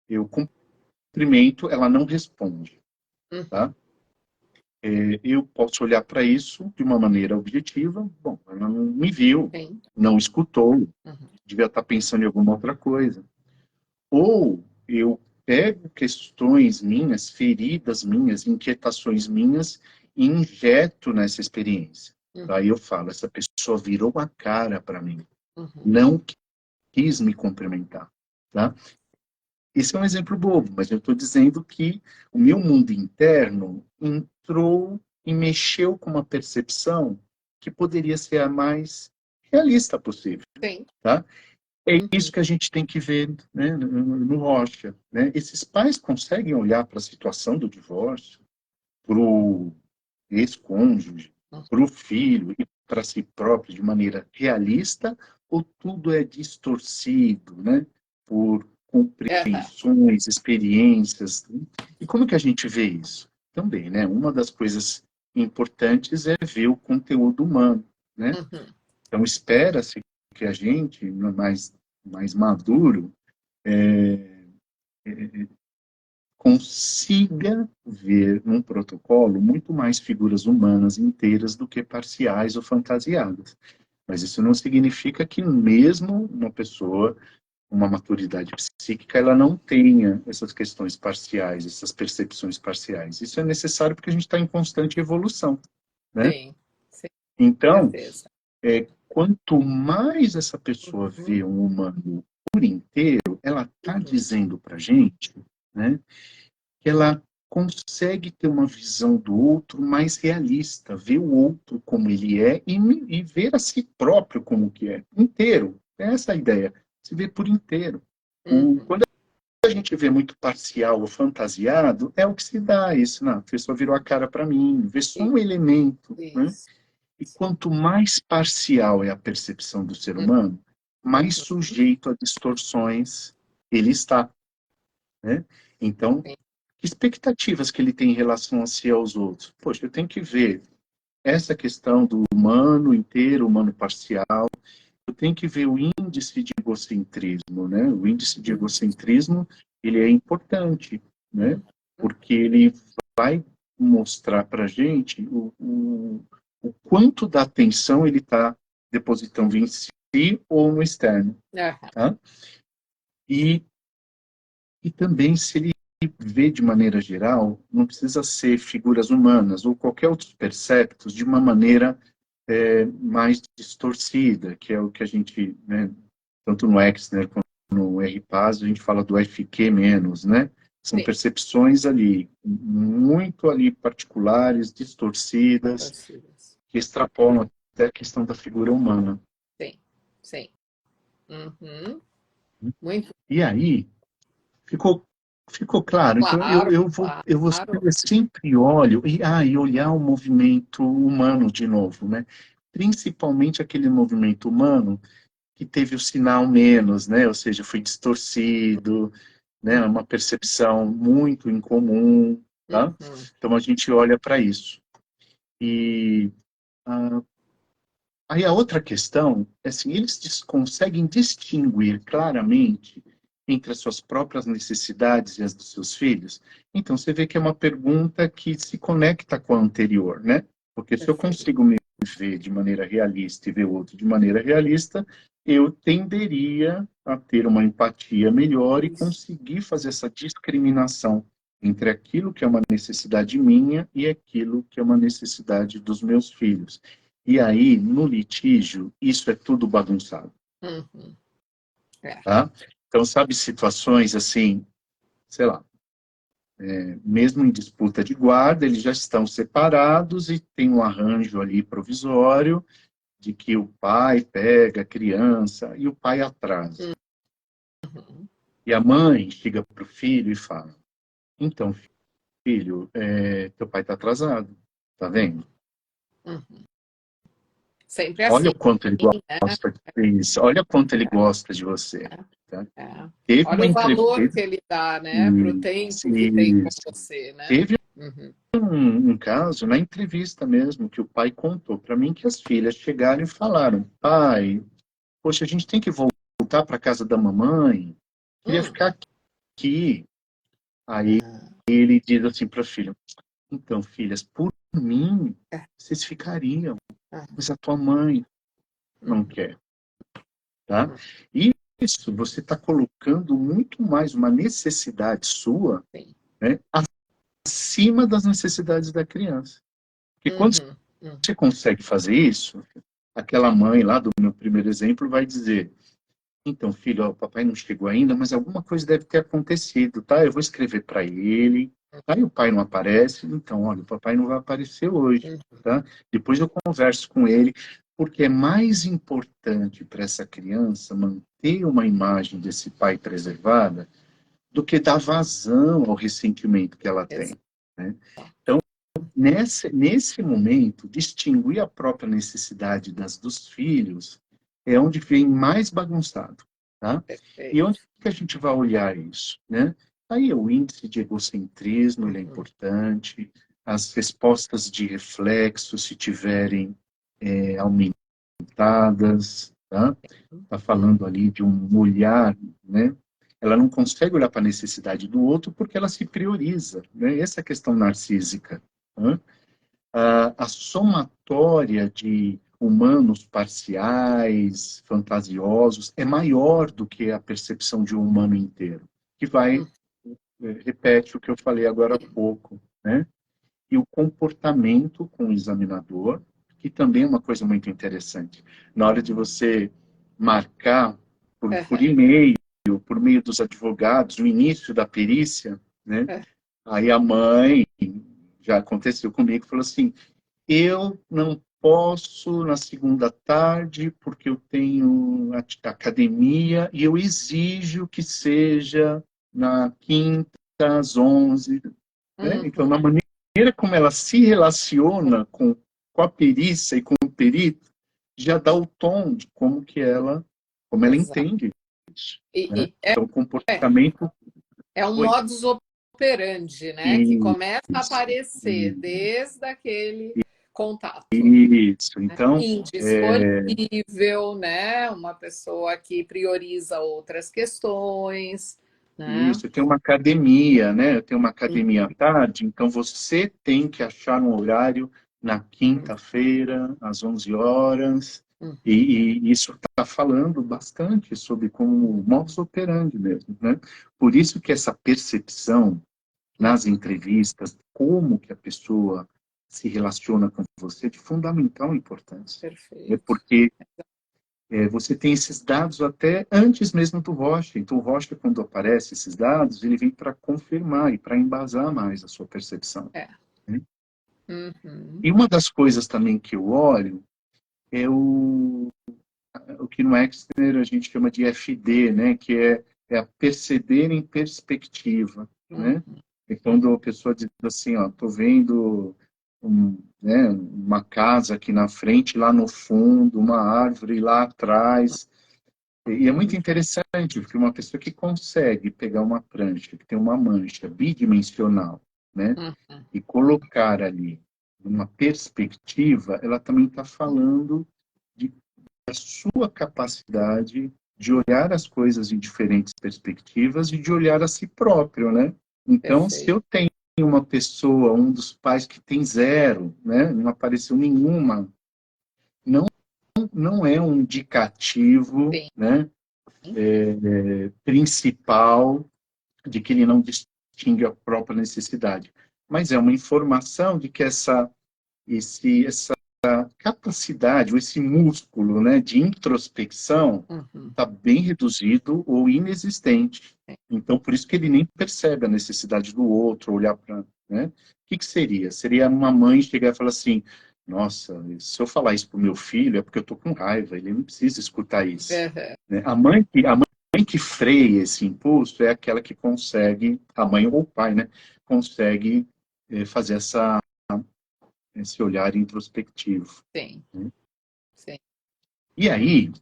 S2: eu cumprimento, ela não responde,
S1: Uhum.
S2: tá? Eu posso olhar para isso de uma maneira objetiva. Bom, ela não me viu,
S1: Sim.
S2: não escutou,
S1: Uhum.
S2: devia estar pensando em alguma outra coisa. Ou eu pego questões minhas, feridas minhas, inquietações minhas e injeto nessa experiência. Daí
S1: Uhum.
S2: eu falo, essa pessoa virou a cara para mim,
S1: Uhum.
S2: não quis me cumprimentar, tá? Esse é um exemplo bobo, mas eu estou dizendo que o meu mundo interno entrou e mexeu com uma percepção que poderia ser a mais realista possível,
S1: Sim.
S2: tá? É
S1: Uhum.
S2: isso que a gente tem que ver, né, no Rocha. Né? Esses pais conseguem olhar para a situação do divórcio, para o ex-cônjuge, para o filho e para si próprio de maneira realista, ou tudo é distorcido, né, por
S1: Aham.
S2: compreensões, experiências? Né? E como que a gente vê isso? Também, né, uma das coisas importantes é ver o conteúdo humano, né?
S1: Uhum.
S2: Então, espera-se que a gente, mais maduro, consiga ver num protocolo muito mais figuras humanas inteiras do que parciais ou fantasiadas. Mas isso não significa que mesmo uma pessoa, uma maturidade psíquica, ela não tenha essas questões parciais, essas percepções parciais. Isso é necessário porque a gente está em constante evolução, né?
S1: Sim. Sim,
S2: Então,
S1: certeza.
S2: quanto mais essa pessoa
S1: Uhum.
S2: vê um humano por inteiro, ela está
S1: Uhum.
S2: dizendo para a gente, né, que ela consegue ter uma visão do outro mais realista, ver o outro como ele é e ver a si próprio como que é, inteiro. É essa a ideia, se ver por inteiro.
S1: Uhum.
S2: Quando a gente vê muito parcial ou fantasiado, é o que se dá isso, não, a pessoa virou a cara para mim, vê só um elemento, né?
S1: Isso.
S2: E quanto mais parcial é a percepção do ser
S1: Uhum.
S2: humano, mais
S1: Uhum.
S2: sujeito a distorções ele está. né? Então, que expectativas que ele tem em relação a si e aos outros? Poxa, eu tenho que ver essa questão do humano inteiro, humano parcial, eu tenho que ver o índice de egocentrismo, né? O índice de egocentrismo, ele é importante, né? Porque ele vai mostrar para a gente o quanto da atenção ele está depositando em si ou no externo, tá? E também, se ele vê de maneira geral, não precisa ser figuras humanas ou qualquer outros perceptos de uma maneira mais distorcida, que é o que a gente, né, tanto no Exner quanto no RPAS, a gente fala do FQ menos, né? São percepções ali, muito ali particulares, distorcidas, que extrapolam até a questão da figura humana.
S1: Sim, sim. Uhum. Muito
S2: E aí, ficou claro. Então,
S1: claro,
S2: eu sempre olho, e olhar o movimento humano de novo, né? Principalmente aquele movimento humano que teve o sinal menos, né? Ou seja, foi distorcido, né? Uma percepção muito incomum, tá? Então, a gente olha para isso. E aí a outra questão é assim, eles conseguem distinguir claramente entre as suas próprias necessidades e as dos seus filhos? Então, você vê que é uma pergunta que se conecta com a anterior, né? Porque se eu consigo me ver de maneira realista e ver o outro de maneira realista, eu tenderia a ter uma empatia melhor e conseguir fazer essa discriminação entre aquilo que é uma necessidade minha e aquilo que é uma necessidade dos meus filhos. E aí, no litígio, isso é tudo bagunçado. Tá? Então, sabe, situações assim, sei lá, mesmo em disputa de guarda, eles já estão separados e tem um arranjo ali provisório de que o pai pega a criança e o pai atrasa. E a mãe chega para o filho e fala, então, filho, teu pai está atrasado, tá vendo?
S1: Sempre
S2: Olha
S1: assim,
S2: o quanto ele
S1: né?
S2: gosta de isso, olha o quanto ele gosta de você. Tá? Teve
S1: Olha
S2: uma
S1: o valor
S2: entrevista,
S1: que ele dá, né, para o tempo que tem com você, né?
S2: teve um caso na entrevista mesmo que o pai contou para mim que as filhas chegaram e falaram, pai, poxa, a gente tem que voltar para casa da mamãe, queria ficar aqui. Aí ele diz assim para a filha, então, filhas, por mim, vocês ficariam, mas a tua mãe não quer, tá? E isso, você está colocando muito mais uma necessidade sua, né, acima das necessidades da criança. Porque quando você consegue fazer isso, aquela mãe lá do meu primeiro exemplo vai dizer, então, filho, ó, o papai não chegou ainda, mas alguma coisa deve ter acontecido, tá? Eu vou escrever para ele. Aí o pai não aparece, então, olha, o papai não vai aparecer hoje, tá? Depois eu converso com ele, porque é mais importante para essa criança manter uma imagem desse pai preservada do que dar vazão ao ressentimento que ela tem, né? Então, nesse momento, distinguir a própria necessidade dos filhos é onde vem mais bagunçado, tá? E onde que a gente vai olhar isso, né? Aí o índice de egocentrismo, ele é importante, as respostas de reflexo, se tiverem aumentadas, tá? Tá falando ali de um olhar, né? Ela não consegue olhar para a necessidade do outro porque ela se prioriza, né? Essa é a questão narcísica, né? A somatória de humanos parciais, fantasiosos, é maior do que a percepção de um humano inteiro, que vai, repete o que eu falei agora há pouco, né? E o comportamento com o examinador, que também é uma coisa muito interessante. Na hora de você marcar por e-mail, por meio dos advogados, o início da perícia, né? Aí a mãe, já aconteceu comigo, falou assim, eu não posso na segunda tarde porque eu tenho academia e eu exijo que seja na quinta às 11, né? Então, na maneira como ela se relaciona com a perícia e com o perito, já dá o tom de como ela entende isso, né? Então, o comportamento
S1: É um
S2: Oi.
S1: modus operandi, né? Que começa a aparecer desde aquele contato.
S2: Isso. Então,
S1: Indisponível, né? Uma pessoa que prioriza outras questões, né?
S2: isso, tem uma academia, né? Eu tenho uma academia à tarde, então você tem que achar um horário na quinta-feira, às 11 horas, e isso está falando bastante sobre como modus operandi mesmo, né? Por isso que essa percepção nas entrevistas, como que a pessoa se relaciona com você, é de fundamental importância. É
S1: Perfeito.
S2: porque você tem esses dados até antes mesmo do Rocha. Então, o Rocha, quando aparece esses dados, ele vem para confirmar e para embasar mais a sua percepção.
S1: É.
S2: Né?
S1: Uhum.
S2: E uma das coisas também que eu olho é o que no Exner a gente chama de FD, né? Que é a perceber em perspectiva. Né? É quando a pessoa diz assim, ó, estou vendo né, uma casa aqui na frente, lá no fundo, uma árvore lá atrás. E é muito interessante, porque uma pessoa que consegue pegar uma prancha, que tem uma mancha bidimensional, né, e colocar ali uma perspectiva, ela também está falando da sua capacidade de olhar as coisas em diferentes perspectivas e de olhar a si próprio, né? Então, se
S1: Perfeito.
S2: eu tenho uma pessoa, um dos pais que tem zero, né, não apareceu nenhuma, não é um indicativo,
S1: Sim.
S2: né, principal de que ele não distingue a própria necessidade. Mas é uma informação de que essa capacidade, ou esse músculo, né, de introspecção está bem reduzido ou inexistente. Então, por isso que ele nem percebe a necessidade do outro, olhar para... Né? O que seria? Seria uma mãe chegar e falar assim, nossa, se eu falar isso para o meu filho é porque eu estou com raiva, ele não precisa escutar isso. Né? A mãe que freia esse impulso é aquela que consegue, a mãe ou o pai, né, consegue fazer esse olhar introspectivo.
S1: Sim.
S2: Né?
S1: Sim.
S2: E aí,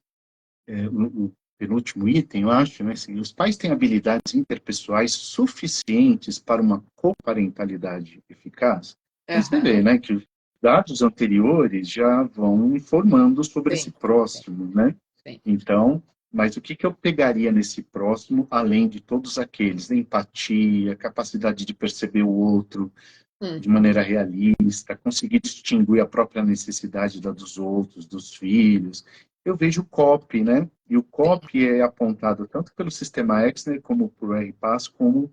S2: o penúltimo item, eu acho, né, assim, os pais têm habilidades interpessoais suficientes para uma coparentalidade eficaz. Então, você vê, né, que os dados anteriores já vão informando sobre esse
S1: Sim.
S2: próximo, né?
S1: Sim.
S2: Então, mas o que eu pegaria nesse próximo, além de todos aqueles? Empatia, capacidade de perceber o outro de maneira realista, conseguir distinguir a própria necessidade da dos outros, dos filhos. Eu vejo o COP, né? E o COP é apontado tanto pelo sistema Exner como por RPAS como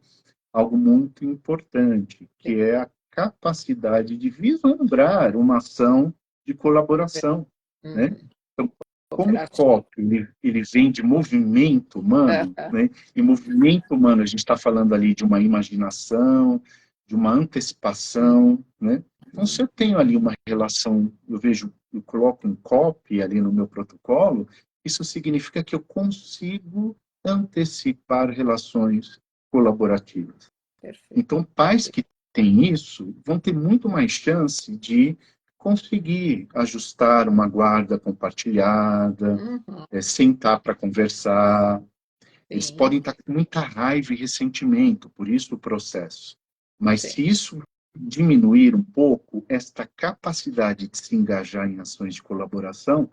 S2: algo muito importante, que é a capacidade de vislumbrar uma ação de colaboração, né? Então, como o
S1: Cooperativo.
S2: COP ele vem de movimento humano, né? E movimento humano, a gente está falando ali de uma imaginação, de uma antecipação, né? Então, se eu tenho ali uma relação, eu coloco um COP ali no meu protocolo, isso significa que eu consigo antecipar relações colaborativas.
S1: Perfeito.
S2: Então, pais que têm isso vão ter muito mais chance de conseguir ajustar uma guarda compartilhada, sentar para conversar. Eles
S1: Sim.
S2: podem estar com muita raiva e ressentimento, por isso o processo. Mas
S1: Sim.
S2: se isso diminuir um pouco, esta capacidade de se engajar em ações de colaboração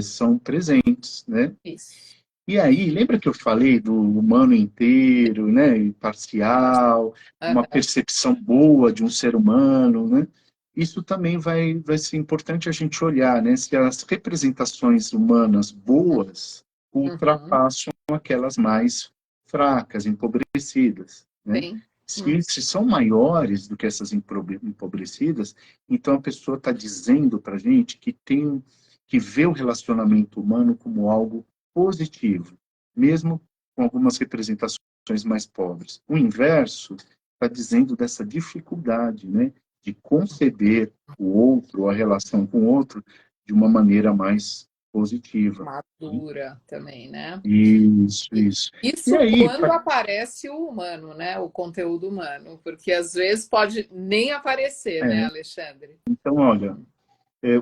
S2: são presentes, né?
S1: Isso.
S2: E aí, lembra que eu falei do humano inteiro, né, imparcial, uma percepção boa de um ser humano, né? Isso também vai ser importante a gente olhar, né, se as representações humanas boas ultrapassam aquelas mais fracas, empobrecidas, né?
S1: Sim.
S2: Se são maiores do que essas empobrecidas, então a pessoa está dizendo para a gente que vê o relacionamento humano como algo positivo, mesmo com algumas representações mais pobres. O inverso está dizendo dessa dificuldade, né, de conceber o outro, a relação com o outro, de uma maneira mais positiva.
S1: Madura também, né?
S2: Isso. E
S1: Isso
S2: aí,
S1: quando aparece o humano, né? O conteúdo humano, porque às vezes pode nem aparecer, né, Alexandre?
S2: então, olha,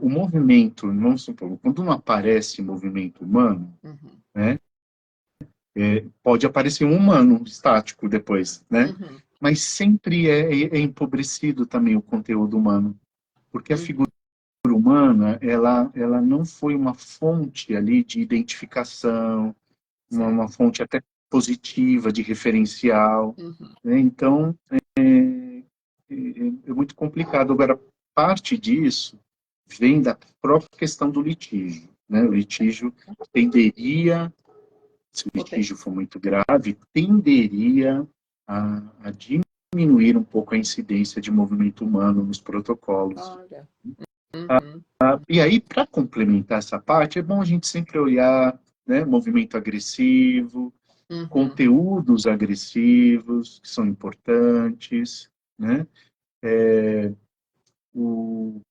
S2: o movimento, vamos supor, quando não aparece movimento humano, né, Pode aparecer um humano estático depois, né?
S1: Uhum.
S2: Mas sempre é empobrecido também o conteúdo humano, porque a figura
S1: Uhum.
S2: humana, ela não foi uma fonte ali de identificação, uma
S1: Certo.
S2: fonte até positiva de referencial,
S1: Uhum.
S2: né? Então, é muito complicado. Agora, parte disso vem da própria questão do litígio, né? O litígio tenderia, se o litígio for muito grave, tenderia a diminuir um pouco a incidência de movimento humano nos protocolos.
S1: Olha. Uhum.
S2: E aí, para complementar essa parte, é bom a gente sempre olhar, né, movimento agressivo,
S1: Uhum.
S2: conteúdos agressivos, que são importantes, né? O,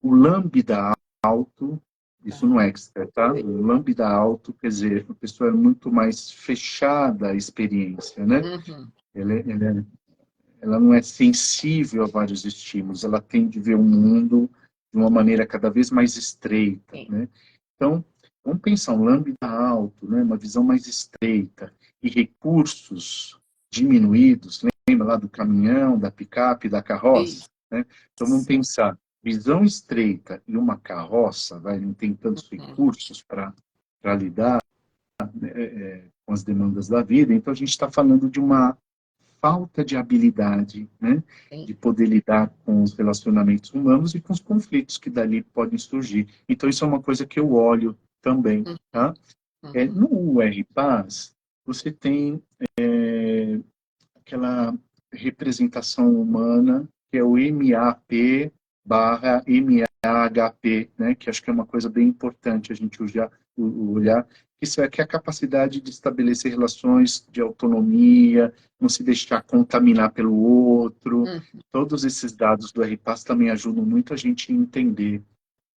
S2: o lambda alto, isso
S1: Tá.
S2: no extra, tá? O lambda alto, quer dizer, a pessoa é muito mais fechada à experiência, né?
S1: Uhum.
S2: Ela não é sensível a vários estímulos, ela tende a ver o mundo de uma maneira cada vez mais estreita,
S1: Sim.
S2: né? Então, vamos pensar um lambda alto, né? Uma visão mais estreita e recursos diminuídos, lembra lá do caminhão, da picape, da carroça,
S1: Isso.
S2: né? Então, vamos pensar, visão estreita e uma carroça, vai, não tem tantos
S1: Uhum.
S2: recursos para lidar com as demandas da vida, então a gente está falando de uma falta de habilidade, né,
S1: Sim.
S2: de poder lidar com os relacionamentos humanos e com os conflitos que dali podem surgir. Então, isso é uma coisa que eu olho também,
S1: Uhum.
S2: tá?
S1: Uhum.
S2: No UR-Paz, você tem aquela representação humana, que é o MAP barra MAHP, né, que acho que é uma coisa bem importante a gente olhar, isso é que é a capacidade de estabelecer relações de autonomia, não se deixar contaminar pelo outro.
S1: Uhum.
S2: Todos esses dados do RPAS também ajudam muito a gente a entender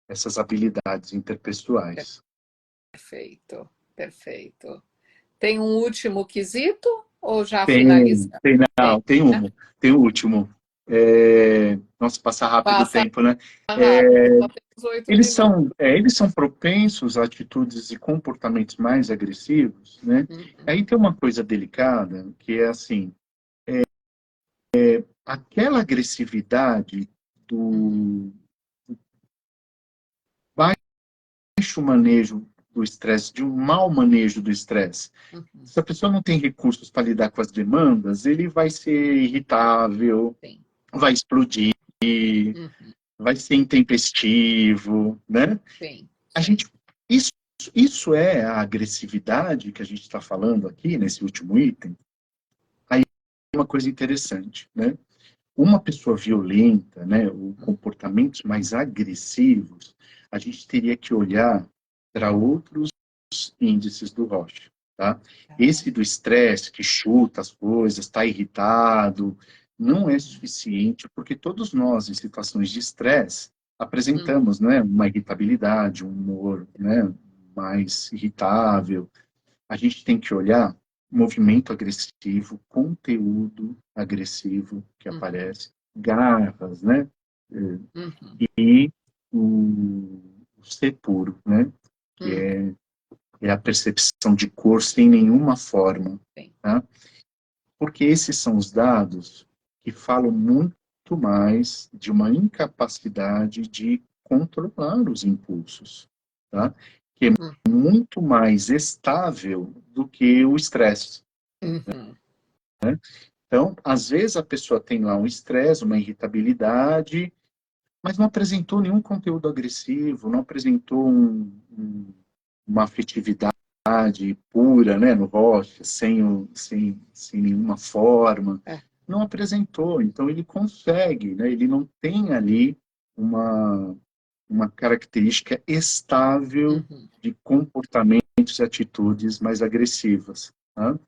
S2: essas habilidades interpessoais.
S1: Perfeito. Perfeito. Tem um último quesito ou já
S2: Tem,
S1: finalizamos?
S2: tem,
S1: Tem,
S2: não,
S1: né?
S2: tem o último. Nossa, passa rápido o
S1: Passa
S2: tempo, né?
S1: rápido, só temos 8 minutos.
S2: Eles são propensos a atitudes e comportamentos mais agressivos, né?
S1: Uhum.
S2: Aí tem uma coisa delicada, que é assim, aquela agressividade
S1: Uhum.
S2: do baixo manejo do estresse, de um mau manejo do estresse.
S1: Uhum.
S2: Se a pessoa não tem recursos para lidar com as demandas, ele vai ser irritável,
S1: Sim.
S2: vai explodir,
S1: Uhum.
S2: vai ser intempestivo, né?
S1: Sim.
S2: A
S1: Sim.
S2: gente, isso, isso é a agressividade que a gente está falando aqui nesse último item. Aí é uma coisa interessante, né? Uma pessoa violenta, né, ou comportamentos mais agressivos, a gente teria que olhar para outros índices do Roche, tá?
S1: Tá.
S2: Esse do estresse, que chuta as coisas, está irritado, não é
S1: Uhum.
S2: suficiente, porque todos nós, em situações de estresse,
S1: Uhum.
S2: apresentamos, né, uma irritabilidade, um humor, né, mais irritável. A gente tem que olhar movimento agressivo, conteúdo agressivo que
S1: Uhum.
S2: aparece, garras, né,
S1: Uhum.
S2: e o ser puro, né, que
S1: Uhum.
S2: é a percepção de cor sem nenhuma forma,
S1: Sim.
S2: tá? Porque esses são os dados que falam muito mais de uma incapacidade de controlar os impulsos, tá? Que é
S1: Uhum.
S2: muito mais estável do que o estresse.
S1: Uhum.
S2: Então, às vezes a pessoa tem lá um estresse, uma irritabilidade, mas não apresentou nenhum conteúdo agressivo, não apresentou uma afetividade pura, né, no rocha, sem nenhuma forma,
S1: É.
S2: não apresentou. Então, ele consegue, né, ele não tem ali uma, uma característica estável
S1: Uhum.
S2: de comportamentos e atitudes mais agressivas. Tá?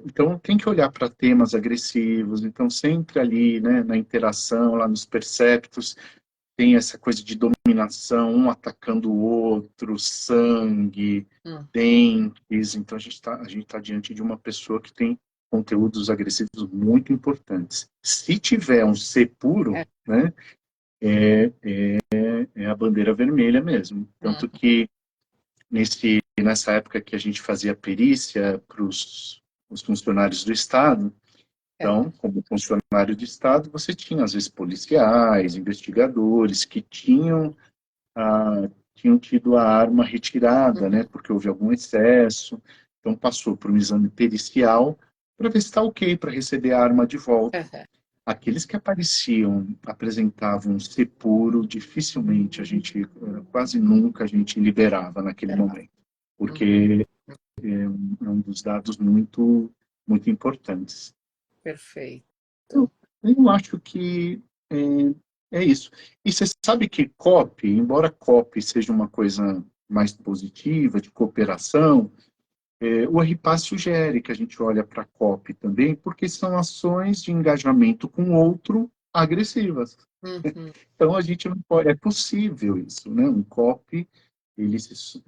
S2: Então, tem que olhar para temas agressivos. Então, sempre ali, né, na interação, lá nos perceptos, tem essa coisa de dominação, um atacando o outro, sangue,
S1: Uhum.
S2: dentes. Então, a gente tá diante de uma pessoa que tem conteúdos agressivos muito importantes. Se tiver um ser puro,
S1: É.
S2: né, é a bandeira vermelha mesmo. Tanto
S1: Uhum.
S2: que nesse nessa época que a gente fazia perícia para os funcionários do Estado. Então, como funcionário de Estado, você tinha, às vezes, policiais, investigadores que tinham tido a arma retirada, né, porque houve algum excesso. Então, passou por um exame pericial para ver se está ok para receber a arma de volta. Aqueles que apresentavam ser puro, dificilmente quase nunca a gente liberava naquele momento, porque é um dos dados muito, muito importantes.
S1: Perfeito.
S2: Eu acho que é isso. E você sabe que COP, embora COP seja uma coisa mais positiva, de cooperação, o RPA sugere que a gente olhe para a COP também, porque são ações de engajamento com o outro agressivas. Então, a gente não pode... É possível isso, né? Um COP, ele se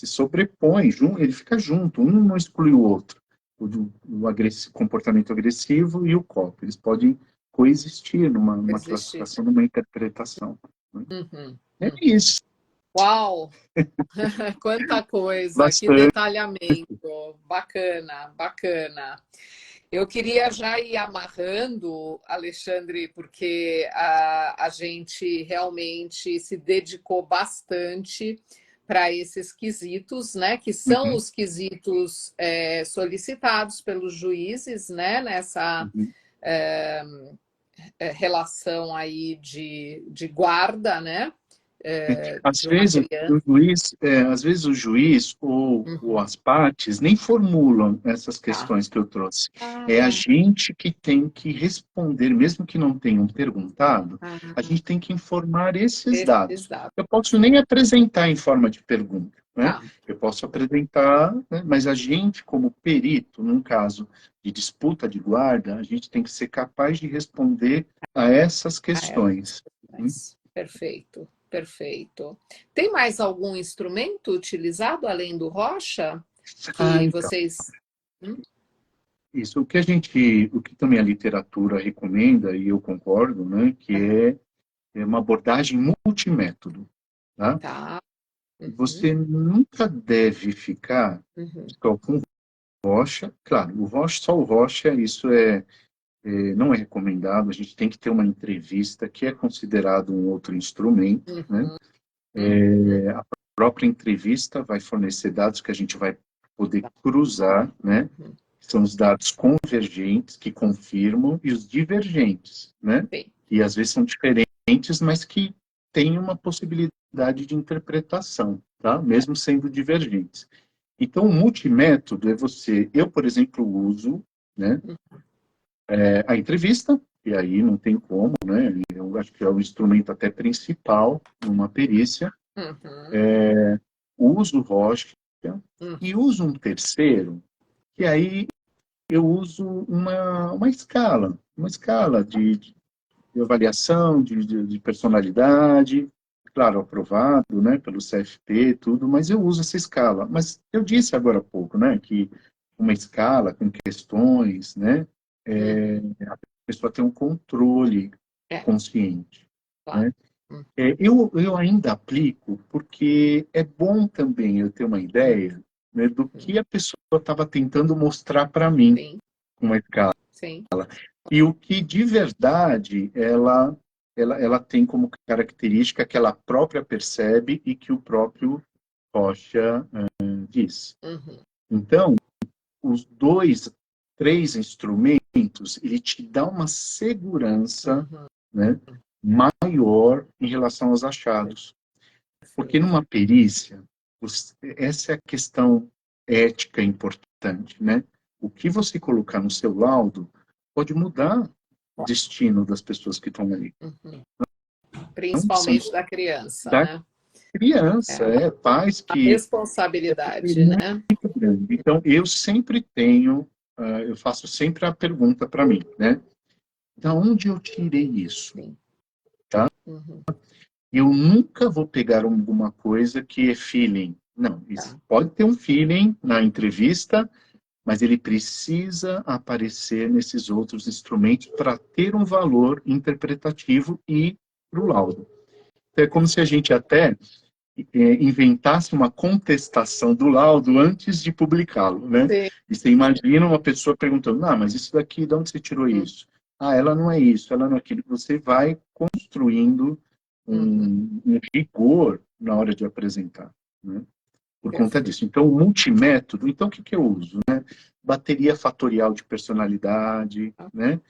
S2: sobrepõe, ele fica junto, um não exclui o outro. Comportamento agressivo e o COP. Eles podem coexistir numa classificação, numa interpretação. Né? É isso.
S1: Uau! Quanta coisa,
S2: Bastante.
S1: que detalhamento. Bacana, bacana. Eu queria já ir amarrando, Alexandre, porque a gente realmente se dedicou bastante para esses quesitos, né? Que são os quesitos solicitados pelos juízes, né? Nessa relação aí de guarda, né?
S2: Às vezes o juiz ou as partes nem formulam essas questões que eu trouxe. É a gente que tem que responder, mesmo que não tenham perguntado, a gente tem que informar esses dados. Eu posso nem apresentar em forma de pergunta, né? Eu posso apresentar, né? Mas a gente, como perito, num caso de disputa de guarda, a gente tem que ser capaz de responder a essas questões.
S1: Perfeito. Perfeito. Tem mais algum instrumento utilizado além do Rocha que
S2: então,
S1: vocês...
S2: Isso, o que também a literatura recomenda, e eu concordo, né, que é uma abordagem multimétodo. Tá? Você nunca deve ficar só com Rocha. Claro, só o Rocha, isso não é recomendado, a gente tem que ter uma entrevista, que é considerado um outro instrumento, né? A própria entrevista vai fornecer dados que a gente vai poder cruzar, né? São os dados convergentes, que confirmam, e os divergentes, né? Que às vezes são diferentes, mas que têm uma possibilidade de interpretação, tá? Mesmo sendo divergentes. Então, o multimétodo eu, por exemplo, uso, né? A entrevista, e aí não tem como, né? Eu acho que é o instrumento até principal numa perícia. Uso Rocha e uso um terceiro, que aí eu uso uma escala de avaliação, de personalidade, claro, aprovado, né, pelo CFP, tudo, mas eu uso essa escala. Mas eu disse agora há pouco, né, que uma escala com questões, né, a pessoa tem um controle consciente, né? Eu ainda aplico porque é bom também eu ter uma ideia, né, do que a pessoa estava tentando mostrar para mim com uma escala. E o que de verdade ela tem como característica que ela própria percebe e que o próprio Rocha diz. Então, os três instrumentos, ele te dá uma segurança, né, maior em relação aos achados. Porque numa perícia, essa é a questão ética importante, né? O que você colocar no seu laudo pode mudar o destino das pessoas que estão ali.
S1: Principalmente da criança, né?
S2: Criança, pais que...
S1: A responsabilidade, né?
S2: Grande. Então, eu sempre eu faço sempre a pergunta para mim, né? Da onde eu tirei isso? Tá? Eu nunca vou pegar alguma coisa que é feeling. Não, isso pode ter um feeling na entrevista, mas ele precisa aparecer nesses outros instrumentos para ter um valor interpretativo e para o laudo. Então, é como se a gente até inventasse uma contestação do laudo antes de publicá-lo, né?
S1: Sim.
S2: E você imagina uma pessoa perguntando, mas isso daqui, de onde você tirou isso? Ela não é isso, ela não é aquilo. Você vai construindo um rigor na hora de apresentar, né? Por conta disso. Então, o multimétodo, então o que eu uso, né? Bateria fatorial de personalidade, né?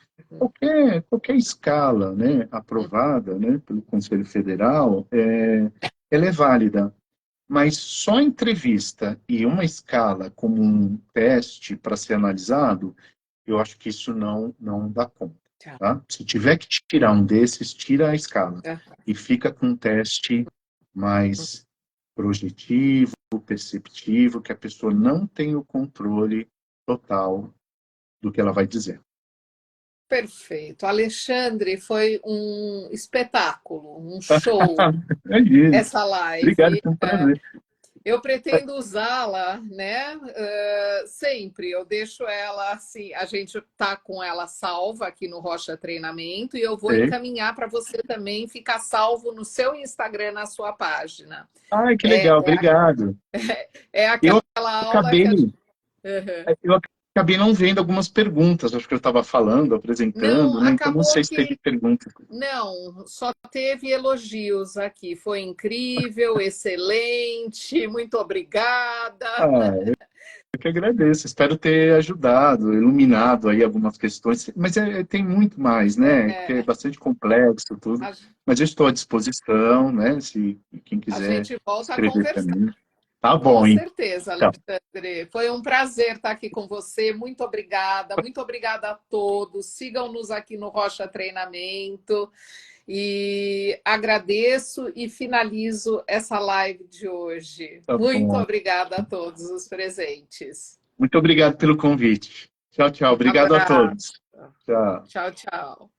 S2: Qualquer escala, né, aprovada, né, pelo Conselho Federal, ela é válida. Mas só entrevista e uma escala como um teste para ser analisado, eu acho que isso não dá conta. Tá? Se tiver que tirar um desses, tira a escala. E fica com um teste mais projetivo, perceptivo, que a pessoa não tem o controle total do que ela vai dizer.
S1: Perfeito. Alexandre, foi um espetáculo, um show, essa live.
S2: Obrigado, foi um prazer.
S1: Eu pretendo usá-la, né? Sempre. Eu deixo ela assim, a gente tá com ela salva aqui no Rocha Treinamento e eu vou encaminhar para você também ficar salvo no seu Instagram, na sua página.
S2: Ai, que legal, obrigado.
S1: Aquela aula que a gente...
S2: Eu acabei não vendo algumas perguntas, acho que eu estava falando, apresentando,
S1: não,
S2: né? Então não sei se teve perguntas.
S1: Não, só teve elogios aqui. Foi incrível, excelente, muito obrigada.
S2: Eu que agradeço, espero ter ajudado, iluminado aí algumas questões, mas tem muito mais, né? Que é bastante complexo tudo, mas eu estou à disposição, né? Se quem quiser
S1: a gente volta a
S2: escrever
S1: conversar.
S2: para mim. Tá bom,
S1: Com
S2: hein?
S1: certeza, Alexandre. Foi um prazer estar aqui com você. Muito obrigada a todos. Sigam-nos aqui no Rocha Treinamento. E agradeço e finalizo essa live de hoje. Muito obrigada a todos os presentes.
S2: Muito obrigado pelo convite. Tchau, tchau. Obrigado a todos. Tchau.
S1: Tchau, tchau.